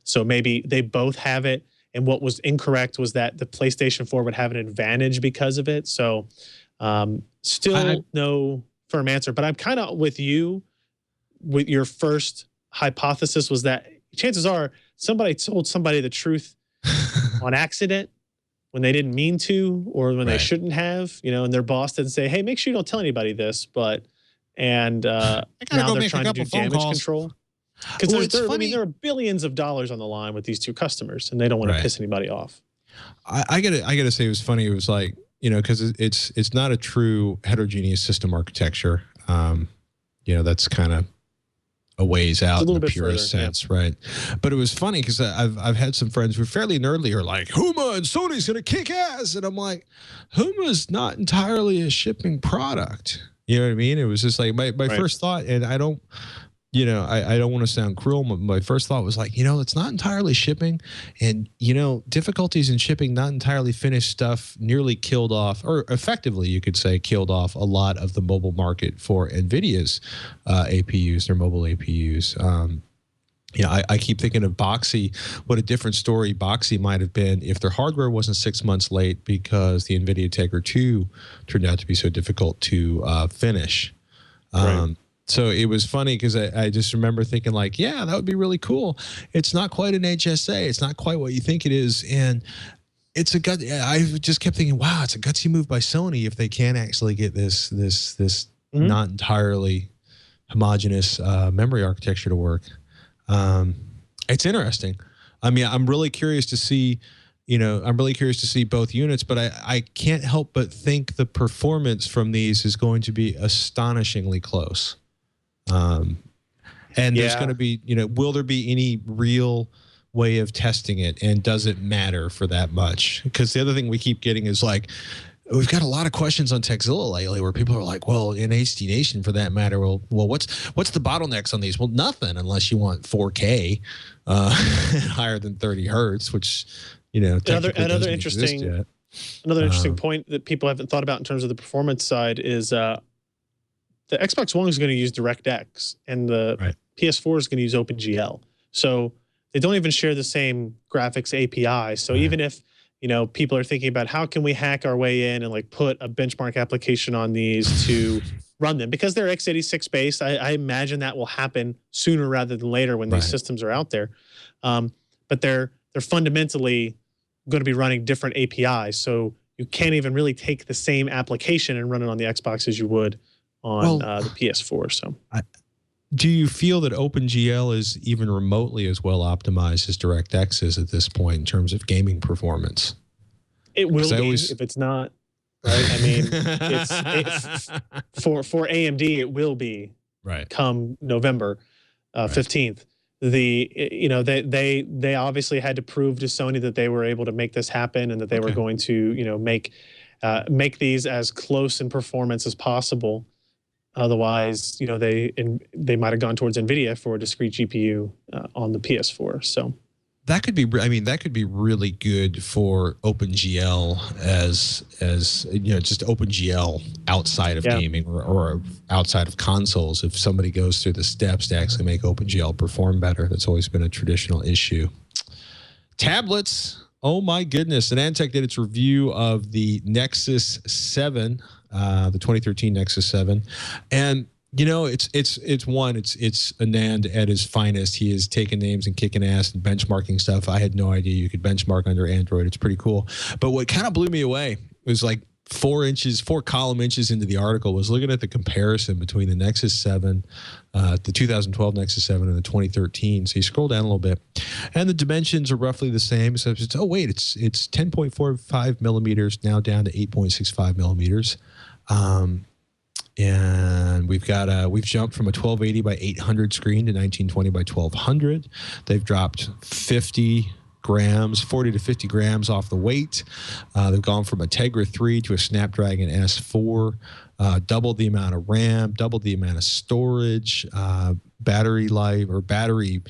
Speaker 5: So maybe they both have it. And what was incorrect was that the PlayStation 4 would have an advantage because of it. So still no firm answer. But I'm kind of with you. With your first hypothesis was that chances are somebody told somebody the truth on accident when they didn't mean to, or when they shouldn't have, you know, and their boss didn't say, hey, make sure you don't tell anybody this, now they're trying to do damage control. Because there are billions of dollars on the line with these 2 customers, and they don't want to piss anybody off.
Speaker 1: I gotta say, it was funny. It was like, you know, because it's not a true heterogeneous system architecture. You know, that's kind of a ways out in the purest sense, right? But it was funny because I've had some friends who are fairly nerdy who are like, Huma and Sony's gonna kick ass, and I'm like, Huma's not entirely a shipping product. You know what I mean? It was just like my first thought, and I don't, you know, I don't want to sound cruel. My first thought was like, you know, it's not entirely shipping, and you know, difficulties in shipping not entirely finished stuff nearly killed off, or effectively you could say killed off, a lot of the mobile market for NVIDIA's APUs, their mobile APUs. You know, I keep thinking of Boxy. What a different story Boxy might have been if their hardware wasn't 6 months late because the NVIDIA Tegra 2 turned out to be so difficult to finish. So it was funny because I just remember thinking like, yeah, that would be really cool. It's not quite an HSA. It's not quite what you think it is. And it's a gut. I just kept thinking, wow, it's a gutsy move by Sony if they can actually get this not entirely homogeneous memory architecture to work. It's interesting. I mean, I'm really curious to see, I'm really curious to see both units, but I can't help but think the performance from these is going to be astonishingly close. And there's going to be, will there be any real way of testing it, and does it matter for that much? Because the other thing we keep getting is like, we've got a lot of questions on Tekzilla lately where people are like, well, in HD Nation for that matter, well, what's the bottlenecks on these? Well, nothing, unless you want 4K higher than 30 hertz, which,
Speaker 5: another interesting point that people haven't thought about in terms of the performance side is the Xbox One is going to use DirectX, and the PS4 is going to use OpenGL. So they don't even share the same graphics API. So even if people are thinking about how can we hack our way in and like put a benchmark application on these to run them, because they're x86 based, I imagine that will happen sooner rather than later when these systems are out there. But they're fundamentally going to be running different APIs, so you can't even really take the same application and run it on the Xbox as you would on the PS4. So.
Speaker 1: Do you feel that OpenGL is even remotely as well optimized as DirectX is at this point in terms of gaming performance?
Speaker 5: It will be if it's not, right? I mean, it's for AMD, it will be come November 15th. They obviously had to prove to Sony that they were able to make this happen, and that they were going to make these as close in performance as possible. Otherwise, they might have gone towards NVIDIA for a discrete GPU on the PS4. So
Speaker 1: that could be, that could be really good for OpenGL as just OpenGL outside of gaming or outside of consoles. If somebody goes through the steps to actually make OpenGL perform better, that's always been a traditional issue. Tablets. Oh my goodness. Advantech did its review of the Nexus 7, the 2013 Nexus 7. And, it's Anand at his finest. He is taking names and kicking ass and benchmarking stuff. I had no idea you could benchmark under Android. It's pretty cool. But what kind of blew me away was like 4 column inches into the article was looking at the comparison between the Nexus 7, the 2012 Nexus 7 and the 2013. So you scroll down a little bit and the dimensions are roughly the same. So it's 10.45 millimeters now down to 8.65 millimeters. And we've jumped from a 1280 by 800 screen to 1920 by 1200. They've dropped 40 to 50 grams off the weight. They've gone from a Tegra 3 to a Snapdragon S4, doubled the amount of RAM, doubled the amount of storage, battery life or battery,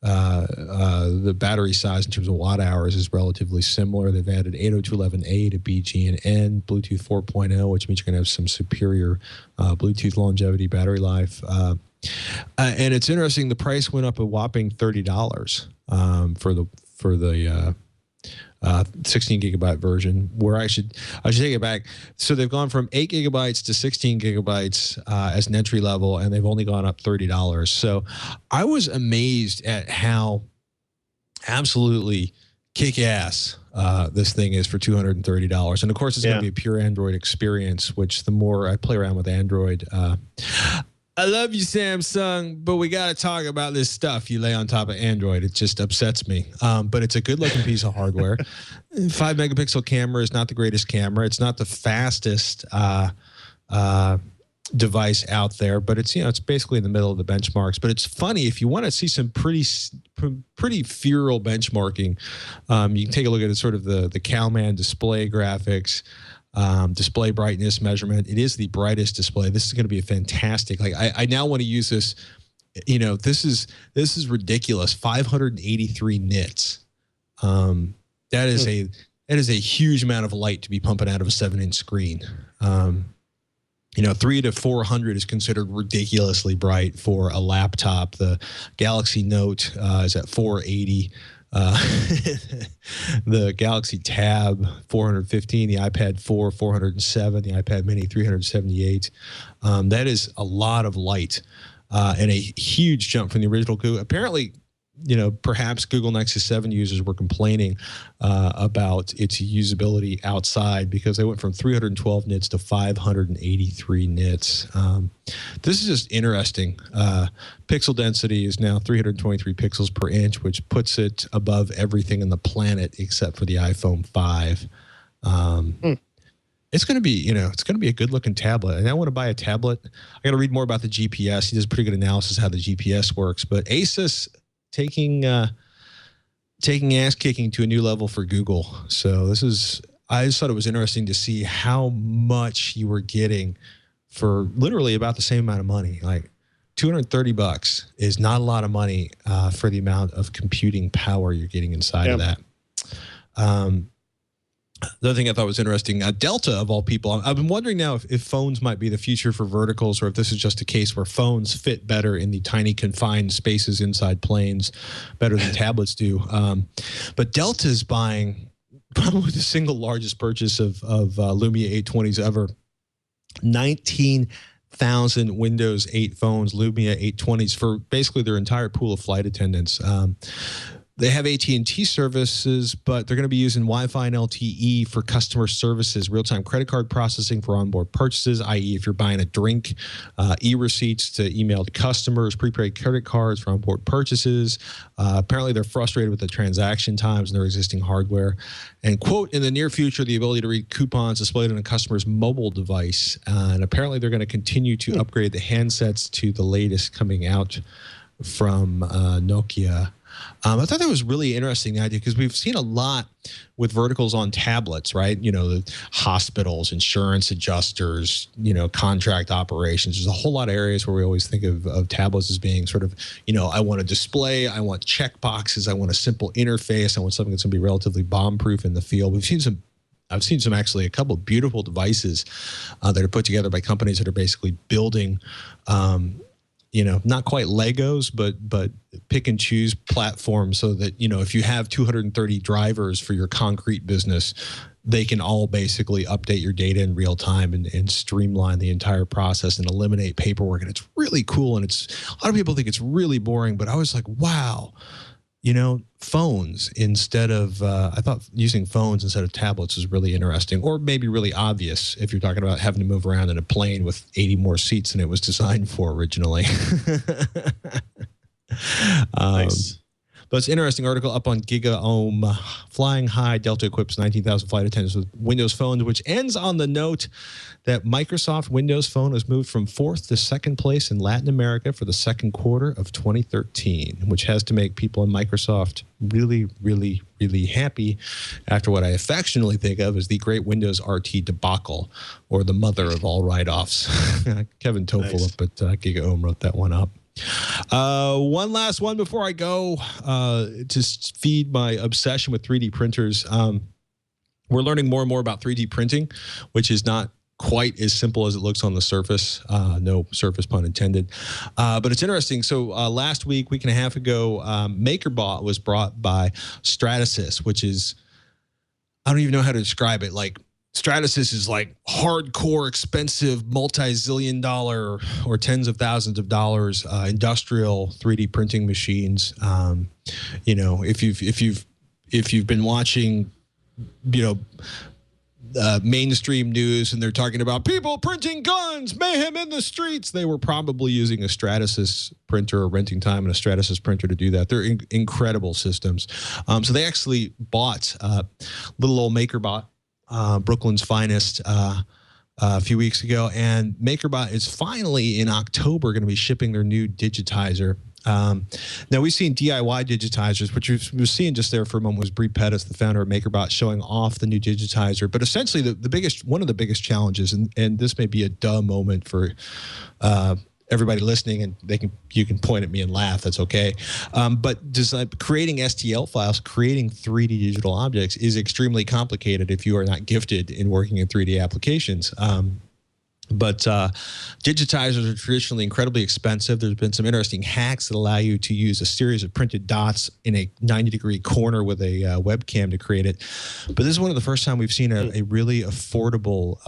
Speaker 1: the battery size in terms of watt hours is relatively similar. They've added 802.11a to BGN, Bluetooth 4.0, which means you're going to have some superior Bluetooth longevity, battery life. And it's interesting, the price went up a whopping $30 for the 16 gigabyte version, where I should take it back. So they've gone from 8 gigabytes to 16 gigabytes as an entry level, and they've only gone up $30. So I was amazed at how absolutely kick-ass this thing is for $230. And of course, it's going to be a pure Android experience, which the more I play around with Android, I love you, Samsung, but we got to talk about this stuff you lay on top of Android. It just upsets me. But it's a good-looking piece of hardware. 5-megapixel camera is not the greatest camera. It's not the fastest device out there, but it's it's basically in the middle of the benchmarks. But it's funny, if you want to see some pretty feral benchmarking, you can take a look at sort of the Calman display graphics. Display brightness measurement. It is the brightest display. This is going to be a fantastic. Like I now want to use this. This is ridiculous. 583 nits. That is a huge amount of light to be pumping out of a 7-inch screen. 3 to 400 is considered ridiculously bright for a laptop. The Galaxy Note is at 480. The Galaxy Tab 415, the iPad 4 407, the iPad Mini 378. That is a lot of light and a huge jump from the original. Apparently, perhaps Google Nexus 7 users were complaining about its usability outside because they went from 312 nits to 583 nits. This is just interesting. Pixel density is now 323 pixels per inch, which puts it above everything on the planet except for the iPhone 5. It's going to be, it's going to be a good looking tablet. And I want to buy a tablet. I got to read more about the GPS. He does pretty good analysis how the GPS works. But Asus taking ass kicking to a new level for Google. So I just thought it was interesting to see how much you were getting for literally about the same amount of money. Like $230 is not a lot of money for the amount of computing power you're getting inside of that. The other thing I thought was interesting, Delta of all people, I've been wondering now if phones might be the future for verticals or if this is just a case where phones fit better in the tiny confined spaces inside planes better than tablets do. But Delta is buying probably the single largest purchase of Lumia 820s ever. 19,000 Windows 8 phones, Lumia 820s for basically their entire pool of flight attendants. They have AT&T services, but they're going to be using Wi-Fi and LTE for customer services, real-time credit card processing for onboard purchases, i.e. if you're buying a drink, e-receipts to email to customers, prepaid credit cards for onboard purchases. Apparently, they're frustrated with the transaction times in their existing hardware. And, quote, in the near future, the ability to read coupons displayed on a customer's mobile device. And apparently, they're going to continue to upgrade the handsets to the latest coming out from Nokia. I thought that was really interesting, the idea, because we've seen a lot with verticals on tablets, right? The hospitals, insurance adjusters, contract operations. There's a whole lot of areas where we always think of tablets as being sort of, I want a display, I want check boxes, I want a simple interface, I want something that's going to be relatively bomb-proof in the field. I've seen a couple of beautiful devices that are put together by companies that are basically building not quite Legos, but pick and choose platforms so that, if you have 230 drivers for your concrete business, they can all basically update your data in real time and streamline the entire process and eliminate paperwork. And it's really cool. And a lot of people think it's really boring, but I was like, wow, phones instead of, I thought using phones instead of tablets is really interesting, or maybe really obvious if you're talking about having to move around in a plane with 80 more seats than it was designed for originally.
Speaker 5: Nice.
Speaker 1: But it's an interesting article up on GigaOM. Flying high, Delta equips 19,000 flight attendants with Windows phones, which ends on the note that Microsoft Windows Phone was moved from 4th to 2nd place in Latin America for the second quarter of 2013, which has to make people in Microsoft really, really, really happy after what I affectionately think of as the great Windows RT debacle, or the mother of all write-offs. Kevin Toffel up at GigaOM wrote that one up. One last one before I go to feed my obsession with 3D printers. We're learning more and more about 3D printing, which is not quite as simple as it looks on the surface. No surface pun intended. But it's interesting. So last week and a half ago, MakerBot was brought by Stratasys, which is, I don't even know how to describe it. Like, Stratasys is like hardcore, expensive, multi-zillion dollar or tens of thousands of dollars industrial 3D printing machines. If you've been watching, mainstream news and they're talking about people printing guns, mayhem in the streets, they were probably using a Stratasys printer or renting time in a Stratasys printer to do that. They're incredible systems. So they actually bought little old MakerBot, Brooklyn's finest, a few weeks ago, and MakerBot is finally in October going to be shipping their new digitizer. Now we've seen DIY digitizers, which we were seeing just there for a moment was Brie Pettis, the founder of MakerBot, showing off the new digitizer. But essentially, one of the biggest challenges, and this may be a dumb moment for everybody listening, and you can point at me and laugh. That's okay. But creating STL files, creating 3D digital objects is extremely complicated if you are not gifted in working in 3D applications. But digitizers are traditionally incredibly expensive. There's been some interesting hacks that allow you to use a series of printed dots in a 90-degree corner with a webcam to create it. But this is one of the first time we've seen a really affordable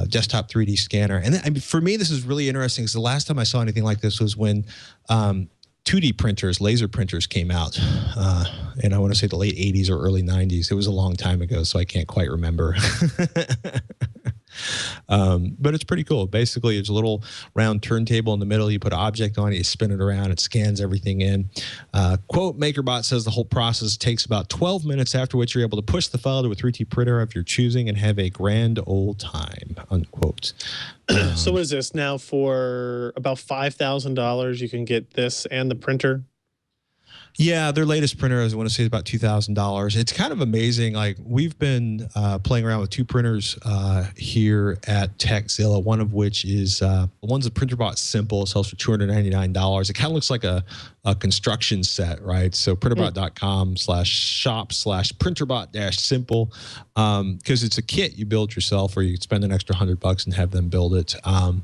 Speaker 1: desktop 3D scanner. And for me, this is really interesting because the last time I saw anything like this was when 2D printers, laser printers came out, and I want to say the late 80s or early 90s. It was a long time ago, so I can't quite remember. But it's pretty cool. Basically, it's a little round turntable in the middle. You put an object on it, you spin it around, it scans everything in. Quote, MakerBot says the whole process takes about 12 minutes, after which you're able to push the file to a 3D printer of your choosing and have a grand old time, unquote.
Speaker 5: So what is this now? For about $5,000, you can get this and the printer?
Speaker 1: Yeah, their latest printer, I want to say, is about $2,000. It's kind of amazing. Like, we've been playing around with two printers here at TechZilla, one of which is one's a PrinterBot Simple. It sells for $299. It kind of looks like a construction set, right? So printerbot.com/shop/printerbot-simple, because it's a kit you build yourself, or you can spend an extra $100 and have them build it. And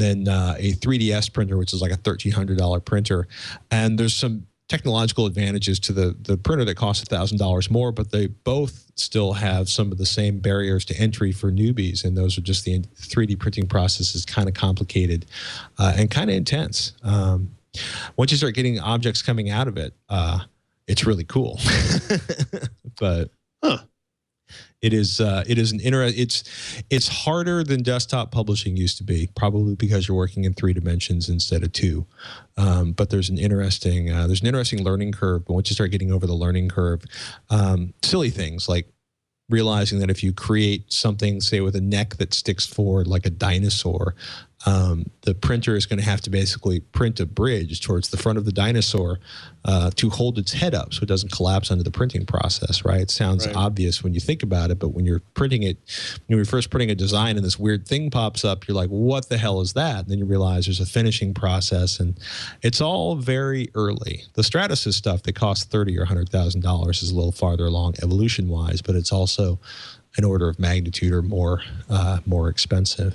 Speaker 1: then a 3DS printer, which is like a $1,300 printer. And there's some technological advantages to the printer that costs $1,000 more, but they both still have some of the same barriers to entry for newbies, and those are just the 3D printing process is kind of complicated and kind of intense. Once you start getting objects coming out of it, it's really cool. But it's harder than desktop publishing used to be, probably because you're working in 3 dimensions instead of 2. But there's an interesting learning curve. But once you start getting over the learning curve, silly things like realizing that if you create something, say with a neck that sticks forward like a dinosaur, the printer is going to have to basically print a bridge towards the front of the dinosaur to hold its head up so it doesn't collapse under the printing process, right? It sounds obvious when you think about it, but when you're printing it, when you're first printing a design and this weird thing pops up, you're like, what the hell is that? And then you realize there's a finishing process, and it's all very early. The Stratasys stuff that costs $30,000 or $100,000 is a little farther along evolution-wise, but it's also an order of magnitude or more expensive.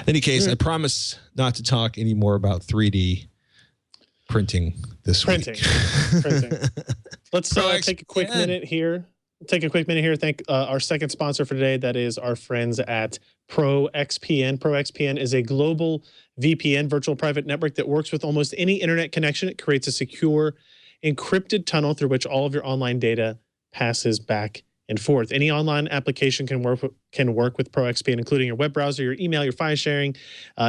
Speaker 1: In any case, I promise not to talk any more about 3D printing this week.
Speaker 5: Printing. Let's take a quick minute here. Thank our second sponsor for today. That is our friends at ProXPN. ProXPN is a global VPN, virtual private network, that works with almost any internet connection. It creates a secure, encrypted tunnel through which all of your online data passes back and forth. Any online application can work with ProXPN, including your web browser, your email, your file sharing,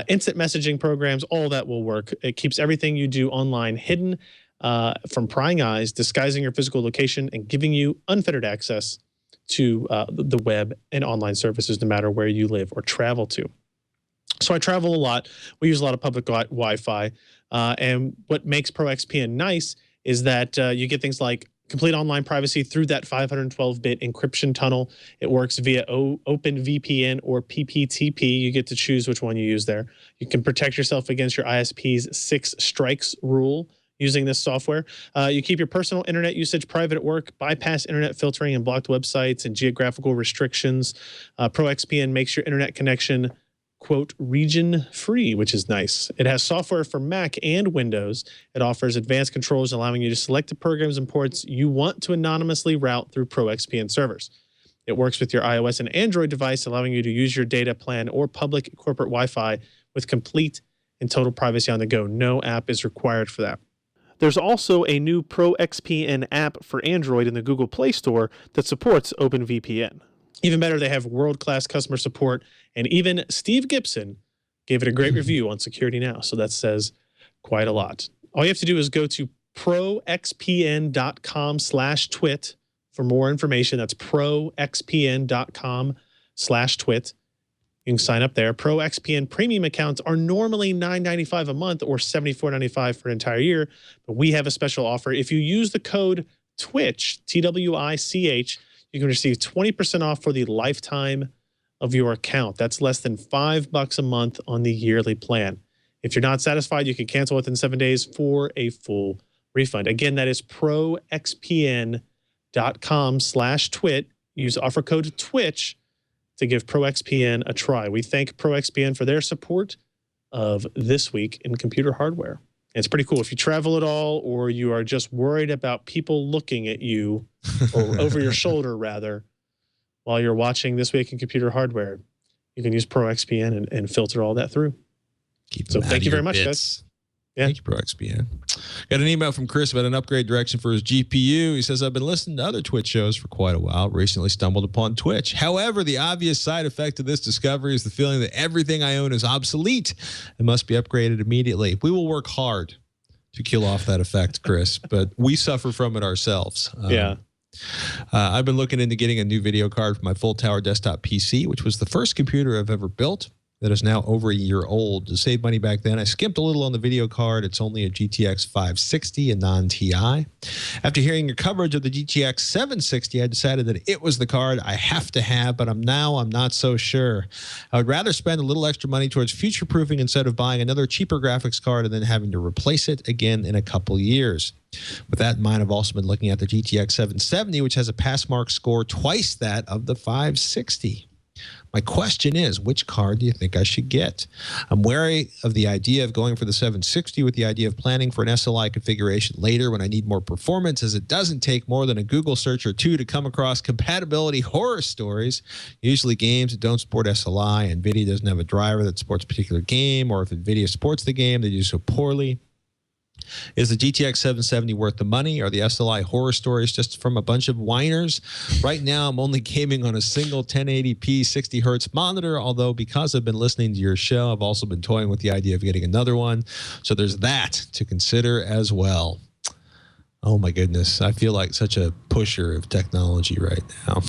Speaker 5: instant messaging programs. All that will work. It keeps everything you do online hidden from prying eyes, disguising your physical location, and giving you unfettered access to the web and online services, no matter where you live or travel to. So I travel a lot. We use a lot of public Wi-Fi. And what makes ProXPN nice is that you get things like complete online privacy through that 512-bit encryption tunnel. It works via OpenVPN or PPTP. You get to choose which one you use there. You can protect yourself against your ISP's 6 strikes rule using this software. You keep your personal internet usage private at work, bypass internet filtering and blocked websites and geographical restrictions. ProXPN makes your internet connection, quote, region free, which is nice. It has software for Mac and Windows. It offers advanced controls, allowing you to select the programs and ports you want to anonymously route through ProXPN servers. It works with your iOS and Android device, allowing you to use your data plan or public corporate Wi-Fi with complete and total privacy on the go. No app is required for that. There's also a new ProXPN app for Android in the Google Play Store that supports OpenVPN. Even better, they have world-class customer support, and even Steve Gibson gave it a great review on Security Now, so that says quite a lot. All you have to do is go to proxpn.com/twit for more information. That's proxpn.com/twit. You can sign up there. ProXPN premium accounts are normally $9.95 a month or $74.95 for an entire year, but we have a special offer. If you use the code TWICH, TWICH, you can receive 20% off for the lifetime of your account. That's less than $5 a month on the yearly plan. If you're not satisfied, you can cancel within 7 days for a full refund. Again, that is proxpn.com/twit. Use offer code TWICH to give ProXPN a try. We thank ProXPN for their support of This Week in Computer Hardware. It's pretty cool. If you travel at all, or you are just worried about people looking at you, or over your shoulder rather, while you're watching This Week in Computer Hardware, you can use ProXPN and filter all that through.
Speaker 1: So thank you very much, guys.
Speaker 5: Yeah.
Speaker 1: Thank you, ProXPN. Got an email from Chris about an upgrade direction for his GPU. He says, I've been listening to other Twitch shows for quite a while. Recently stumbled upon Twitch. However, the obvious side effect of this discovery is the feeling that everything I own is obsolete and must be upgraded immediately. We will work hard to kill off that effect, Chris, but we suffer from it ourselves. I've been looking into getting a new video card for my full tower desktop PC, which was the first computer I've ever built that is now over a year old. To save money back then, I skimped a little on the video card. It's only a GTX 560, a non-TI. After hearing your coverage of the GTX 760, I decided that it was the card I have to have, but I'm not so sure. I would rather spend a little extra money towards future-proofing instead of buying another cheaper graphics card and then having to replace it again in a couple years. With that in mind, I've also been looking at the GTX 770, which has a pass mark score twice that of the 560. My question is, which card do you think I should get? I'm wary of the idea of going for the 760 with the idea of planning for an SLI configuration later when I need more performance, as it doesn't take more than a Google search or two to come across compatibility horror stories, usually games that don't support SLI. NVIDIA doesn't have a driver that supports a particular game, or if NVIDIA supports the game, they do so poorly. Is the GTX 770 worth the money? Are the SLI horror stories just from a bunch of whiners? Right now, I'm only gaming on a single 1080p 60 hertz monitor, although because I've been listening to your show, I've also been toying with the idea of getting another one. So there's that to consider as well. Oh my goodness. I feel like such a pusher of technology right now.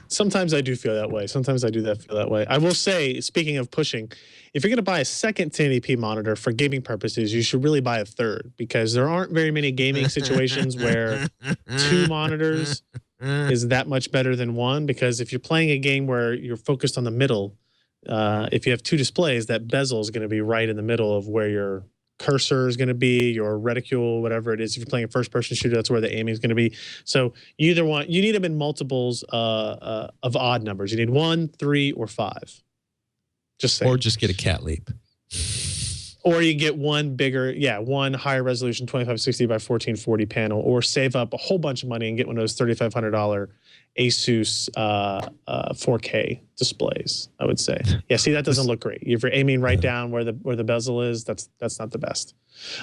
Speaker 5: Sometimes I do feel that way. Sometimes I do feel that way. I will say, speaking of pushing, if you're going to buy a second 1080p monitor for gaming purposes, you should really buy a third, because there aren't very many gaming situations where two monitors is that much better than one. Because if you're playing a game where you're focused on the middle, if you have two displays, that bezel is going to be right in the middle of where your cursor is going to be, your reticule, whatever it is. If you're playing a first-person shooter, that's where the aiming is going to be. So you need them in multiples of odd numbers. You need 1, 3, or 5. Just saying.
Speaker 1: Or just get a cat leap.
Speaker 5: Or you get one bigger, one higher resolution 2560 by 1440 panel, or save up a whole bunch of money and get one of those $3,500 Asus 4K displays, I would say. Yeah, see, that doesn't look great. If you're aiming right down where the bezel is, that's not the best.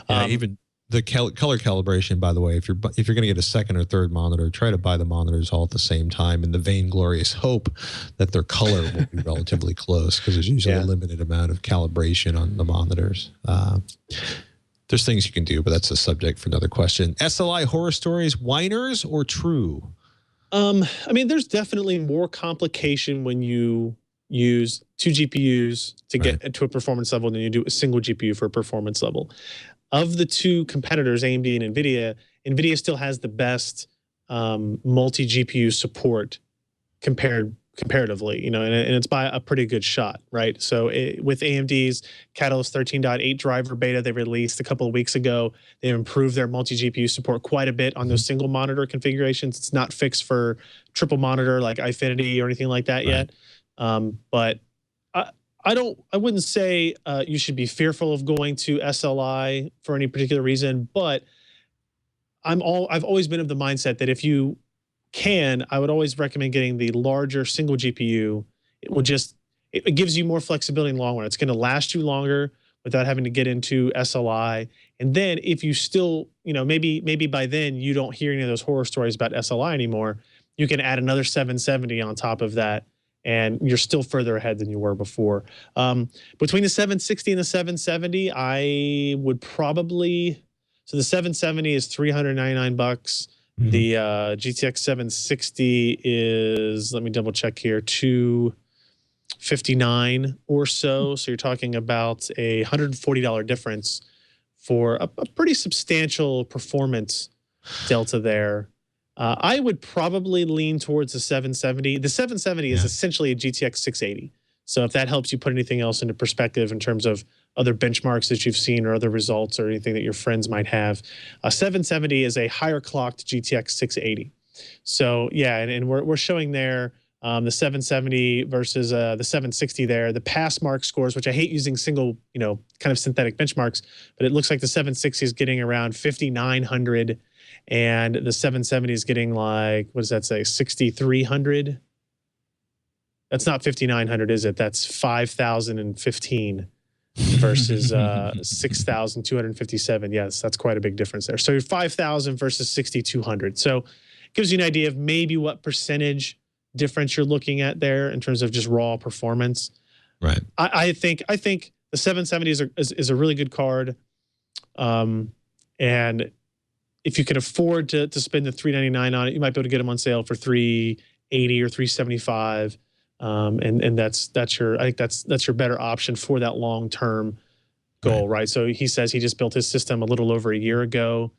Speaker 1: Even the color calibration, by the way, if you're going to get a second or third monitor, try to buy the monitors all at the same time in the vainglorious hope that their color will be relatively close, because there's usually a limited amount of calibration on the monitors. There's things you can do, but that's a subject for another question. SLI horror stories, whiners or true?
Speaker 5: I mean, there's definitely more complication when you use two GPUs to get to a performance level than you do a single GPU for a performance level. Of the two competitors, AMD and NVIDIA, NVIDIA still has the best multi-GPU support comparatively, and it's by a pretty good shot, right? So with AMD's Catalyst 13.8 driver beta they released a couple of weeks ago, they improved their multi-GPU support quite a bit on those single monitor configurations. It's not fixed for triple monitor like Eyefinity or anything like that yet. But I wouldn't say you should be fearful of going to SLI for any particular reason, but I've always been of the mindset that if you can, I would always recommend getting the larger single GPU. It gives you more flexibility in the long run. It's going to last you longer without having to get into SLI. And then if you still, maybe by then you don't hear any of those horror stories about SLI anymore, you can add another 770 on top of that, and you're still further ahead than you were before. Between the 760 and the 770, I would probably, so the 770 is $399. The GTX 760 is, let me double check here, $259 or so. So you're talking about a $140 difference for a pretty substantial performance delta there. I would probably lean towards the 770. The 770 is essentially a GTX 680. So if that helps you put anything else into perspective in terms of other benchmarks that you've seen or other results or anything that your friends might have, a 770 is a higher clocked GTX 680. So yeah, and we're showing there the 770 versus the 760 there. The pass mark scores, which I hate using single, kind of synthetic benchmarks, but it looks like the 760 is getting around 5,900, and the 770 is getting like, what does that say, 6,300? That's not 5,900, is it? That's 5,015. versus 6,257. Yes, that's quite a big difference there. So 5,000 versus 6,200. So it gives you an idea of maybe what percentage difference you're looking at there in terms of just raw performance.
Speaker 1: Right.
Speaker 5: I think the 770 is a really good card. And if you can afford to spend the $399 on it, you might be able to get them on sale for $380 or $375. And that's your better option for that long-term goal, right? So he says he just built his system a little over a year ago,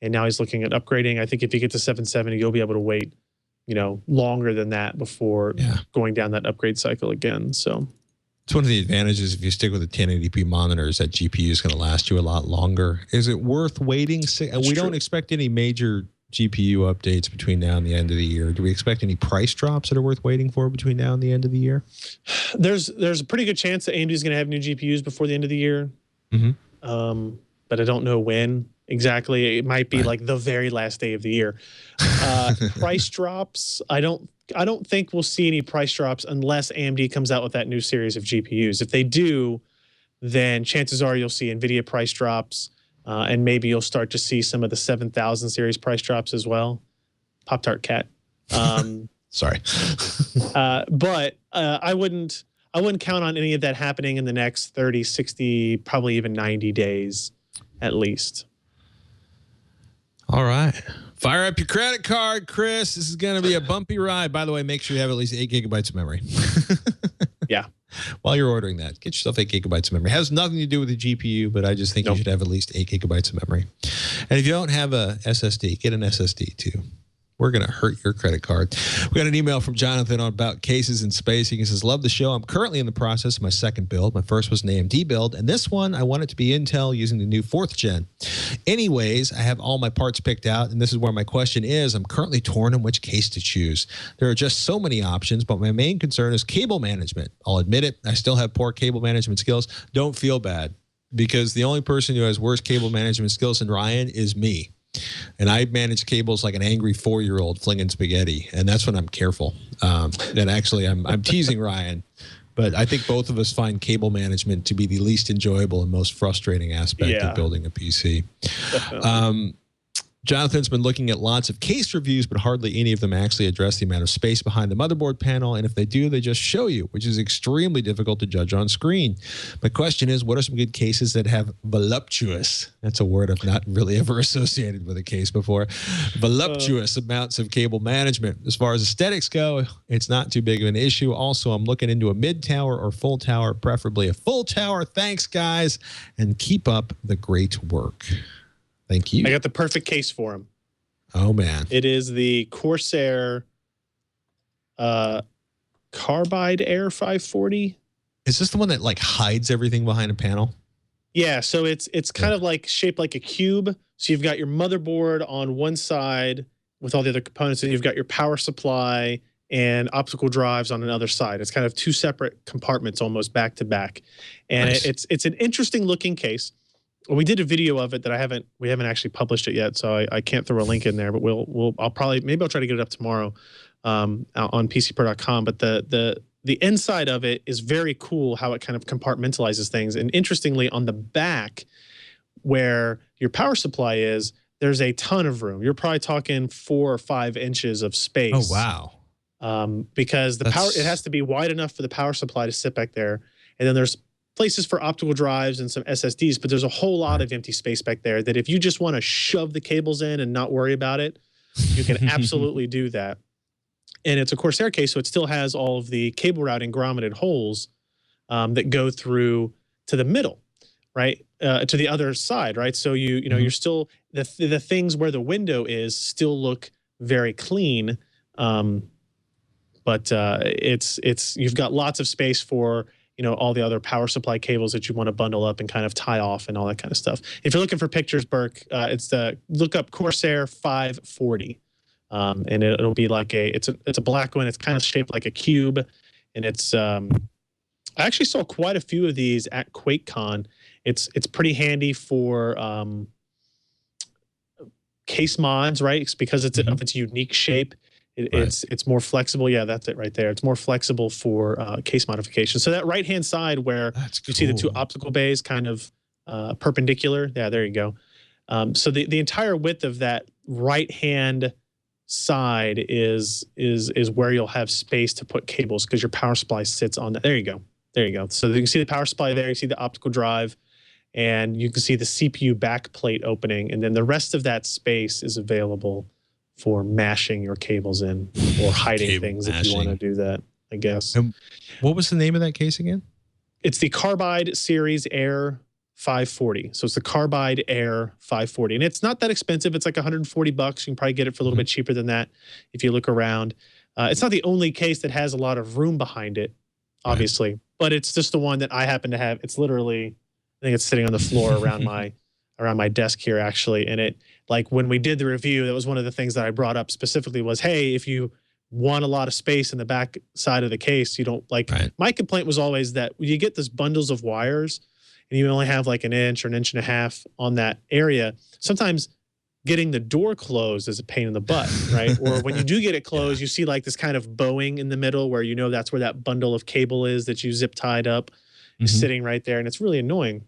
Speaker 5: and now he's looking at upgrading. I think if you get to 770, you'll be able to wait, longer than that before going down that upgrade cycle again. So
Speaker 1: it's one of the advantages if you stick with a 1080p monitor is that GPU is going to last you a lot longer. Is it worth waiting? We don't expect any major GPU updates between now and the end of the year. Do we expect any price drops that are worth waiting for between now and the end of the year?
Speaker 5: There's a pretty good chance that AMD is going to have new GPUs before the end of the year. But I don't know when exactly. It might be like the very last day of the year. Price drops, I don't think we'll see any price drops unless AMD comes out with that new series of GPUs. If they do, then chances are you'll see NVIDIA price drops, and maybe you'll start to see some of the 7,000 series price drops as well. Pop-Tart cat.
Speaker 1: Sorry.
Speaker 5: But I wouldn't count on any of that happening in the next 30, 60, probably even 90 days at least.
Speaker 1: All right. Fire up your credit card, Chris. This is going to be a bumpy ride. By the way, make sure you have at least 8 gigabytes of memory.
Speaker 5: Yeah.
Speaker 1: While you're ordering that, get yourself 8 gigabytes of memory. It has nothing to do with the GPU, but I just think you should have at least 8 gigabytes of memory. And if you don't have a SSD, get an SSD too. We're going to hurt your credit card. We got an email from Jonathan about cases in space. He says, love the show. I'm currently in the process of my second build. My first was an AMD build, and this one, I want it to be Intel using the new 4th gen. Anyways, I have all my parts picked out, and this is where my question is. I'm currently torn on which case to choose. There are just so many options, but my main concern is cable management. I'll admit it. I still have poor cable management skills. Don't feel bad, because the only person who has worse cable management skills than Ryan is me. And I manage cables like an angry 4-year-old flinging spaghetti, and that's when I'm careful. And actually, I'm teasing Ryan, but I think both of us find cable management to be the least enjoyable and most frustrating aspect of building a PC. Jonathan's been looking at lots of case reviews, but hardly any of them actually address the amount of space behind the motherboard panel. And if they do, they just show you, which is extremely difficult to judge on screen. My question is, what are some good cases that have voluptuous, that's a word I've not really ever associated with a case before, voluptuous amounts of cable management? As far as aesthetics go, it's not too big of an issue. Also, I'm looking into a mid-tower or full tower, preferably a full tower. Thanks, guys, and keep up the great work. Thank you.
Speaker 5: I got the perfect case for him.
Speaker 1: Oh, man.
Speaker 5: It is the Corsair Carbide Air 540.
Speaker 1: Is this the one that like hides everything behind a panel?
Speaker 5: Yeah, so it's kind of like shaped like a cube. So you've got your motherboard on one side with all the other components, and you've got your power supply and optical drives on another side. It's kind of 2 separate compartments almost back to back. And
Speaker 1: nice.
Speaker 5: It's an interesting looking case. We did a video of it that we haven't actually published it yet, so I can't throw a link in there, but I'll try to get it up tomorrow on PCPro.com. But the inside of it is very cool, how it kind of compartmentalizes things. And interestingly, on the back where your power supply is, there's a ton of room. You're probably talking 4 or 5 inches of space.
Speaker 1: Oh, wow.
Speaker 5: Because it has to be wide enough for the power supply to sit back there. And then there's places for optical drives and some SSDs, but there's a whole lot of empty space back there that if you just want to shove the cables in and not worry about it, you can absolutely do that. And it's a Corsair case, so it still has all of the cable routing grommeted holes that go through to the middle, right? To the other side, right? So you're still, the things where the window is still look very clean, but you've got lots of space for all the other power supply cables that you want to bundle up and kind of tie off and all that kind of stuff. If you're looking for pictures, Burke, look up Corsair 540, and it'll be like it's a black one. It's kind of shaped like a cube, and it's I actually saw quite a few of these at QuakeCon. It's pretty handy for case mods, right? It's because it's of its unique shape. It's more flexible. Yeah, that's it right there. It's more flexible for case modification. So that right-hand side where you see the two optical bays kind of perpendicular. Yeah, there you go. So the entire width of that right-hand side is where you'll have space to put cables because your power supply sits on that. There you go. There you go. So you can see the power supply there. You see the optical drive, and you can see the CPU backplate opening. And then the rest of that space is available for mashing your cables in or hiding things if you want to do that, I guess.
Speaker 1: And what was the name of that case again?
Speaker 5: It's the Carbide Series Air 540. So it's the Carbide Air 540. And it's not that expensive. It's like 140 bucks. You can probably get it for a little bit cheaper than that if you look around. It's not the only case that has a lot of room behind it, obviously, but it's just the one that I happen to have. It's literally, I think it's sitting on the floor around my desk here, actually. And it, like when we did the review, that was one of the things that I brought up specifically was, hey, if you want a lot of space in the back side of the case, you don't like, my complaint was always that you get this bundles of wires and you only have like an inch or an inch and a half on that area. Sometimes getting the door closed is a pain in the butt, right? Or when you do get it closed, you see like this kind of bowing in the middle where you know that's where that bundle of cable is that you zip tied up is sitting right there. And it's really annoying.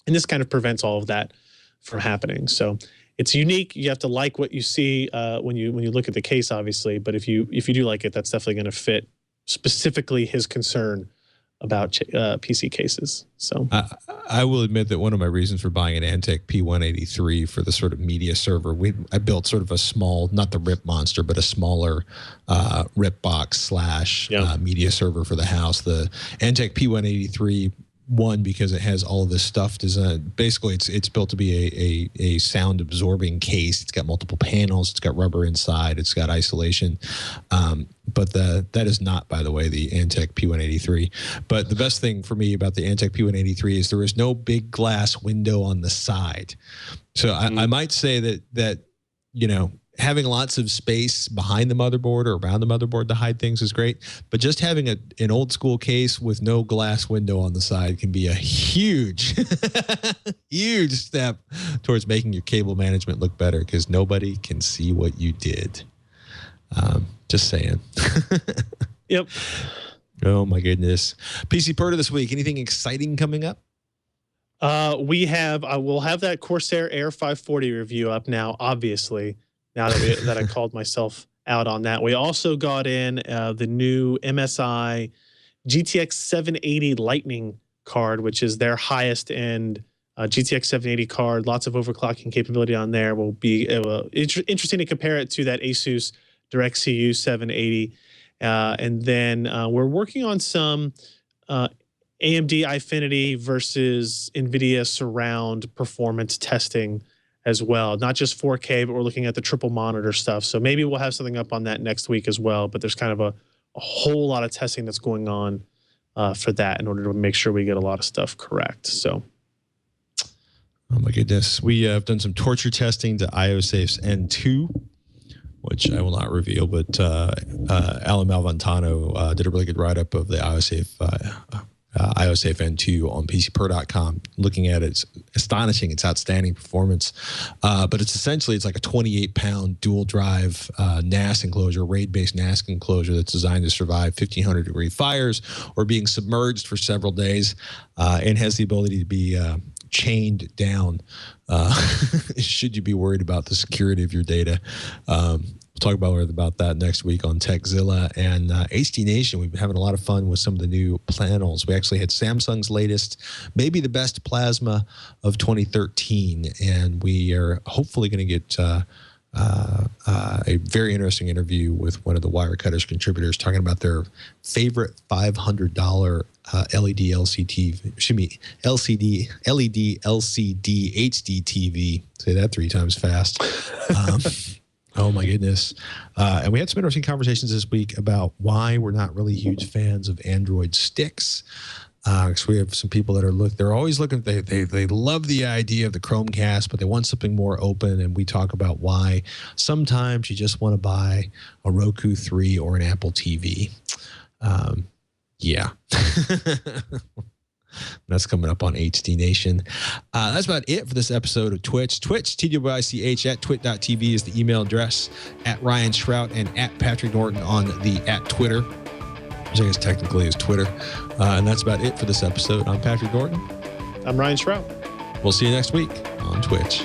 Speaker 5: And this kind of prevents all of that from happening. So it's unique. You have to like what you see when you look at the case, obviously. But if you do like it, that's definitely going to fit specifically his concern about PC cases. So
Speaker 1: I will admit that one of my reasons for buying an Antec P183 for the sort of media server, I built sort of a small, not the RIP monster, but a smaller RIP box / media server for the house. The Antec P183. One, because it has all of this stuff designed. Basically, it's built to be a sound absorbing case. It's got multiple panels. It's got rubber inside. It's got isolation. But that is not, by the way, the Antec P183. But the best thing for me about the Antec P183 is there is no big glass window on the side. So I might say that you know, having lots of space behind the motherboard or around the motherboard to hide things is great, but just having an old school case with no glass window on the side can be a huge, huge step towards making your cable management look better because nobody can see what you did. Just saying.
Speaker 5: Yep.
Speaker 1: Oh my goodness. PC Perta this week. Anything exciting coming up?
Speaker 5: We'll have that Corsair Air 540 review up now, obviously. Now that I called myself out on that. We also got in the new MSI GTX 780 Lightning card, which is their highest end GTX 780 card. Lots of overclocking capability on there. Will be interesting to compare it to that Asus DirectCU 780. And then we're working on some AMD Eyefinity versus NVIDIA Surround performance testing as well. Not just 4K, but we're looking at the triple monitor stuff. So maybe we'll have something up on that next week as well. But there's kind of a whole lot of testing that's going on for that in order to make sure we get a lot of stuff correct. So,
Speaker 1: oh my goodness. We have done some torture testing to IOSafe's N2, which I will not reveal, but Alan Malventano did a really good write-up of the IOSafe N2 on PCPer.com. Looking at it, it's astonishing. It's outstanding performance. But it's like a 28-pound dual drive NAS enclosure, RAID-based NAS enclosure that's designed to survive 1,500-degree fires or being submerged for several days and has the ability to be chained down should you be worried about the security of your data. We'll talk about that next week on TechZilla and HD Nation. We've been having a lot of fun with some of the new panels. We actually had Samsung's latest, maybe the best plasma of 2013, and we are hopefully going to get a very interesting interview with one of the Wirecutter's contributors talking about their favorite $500 LED HD TV. Say that 3 times fast. Oh my goodness. And we had some interesting conversations this week about why we're not really huge fans of Android sticks. Because we have some people that they're always looking, they love the idea of the Chromecast, but they want something more open. And we talk about why sometimes you just want to buy a Roku 3 or an Apple TV. Yeah. That's coming up on HD Nation. That's about it for this episode of Twitch. Twitch, TWICH at twit.tv is the email address, at Ryan Shrout and at Patrick Norton on the at Twitter, which I guess technically is Twitter. And that's about it for this episode. I'm Patrick Norton.
Speaker 5: I'm Ryan Shrout.
Speaker 1: We'll see you next week on Twitch.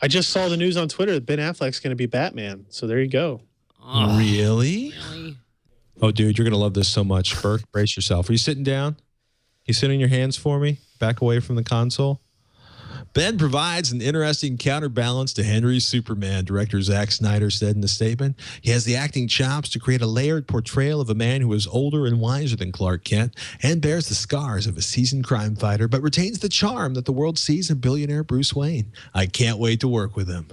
Speaker 5: I just saw the news on Twitter that Ben Affleck's going to be Batman. So there you go.
Speaker 1: Oh, really? Oh, dude, you're going to love this so much. Burke, brace yourself. Are you sitting down? Can you sit on your hands for me? Back away from the console. Ben provides an interesting counterbalance to Henry's Superman, director Zack Snyder said in the statement. He has the acting chops to create a layered portrayal of a man who is older and wiser than Clark Kent and bears the scars of a seasoned crime fighter, but retains the charm that the world sees in billionaire Bruce Wayne. I can't wait to work with him.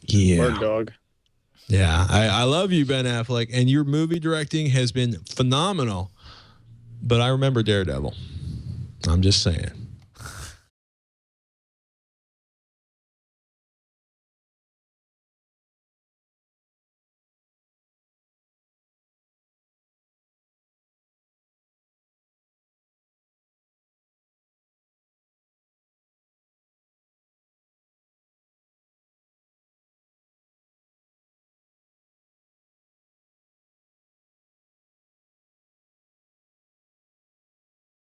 Speaker 1: Yeah.
Speaker 5: Word dog.
Speaker 1: Yeah, I love you, Ben Affleck, and your movie directing has been phenomenal. But I remember Daredevil. I'm just saying.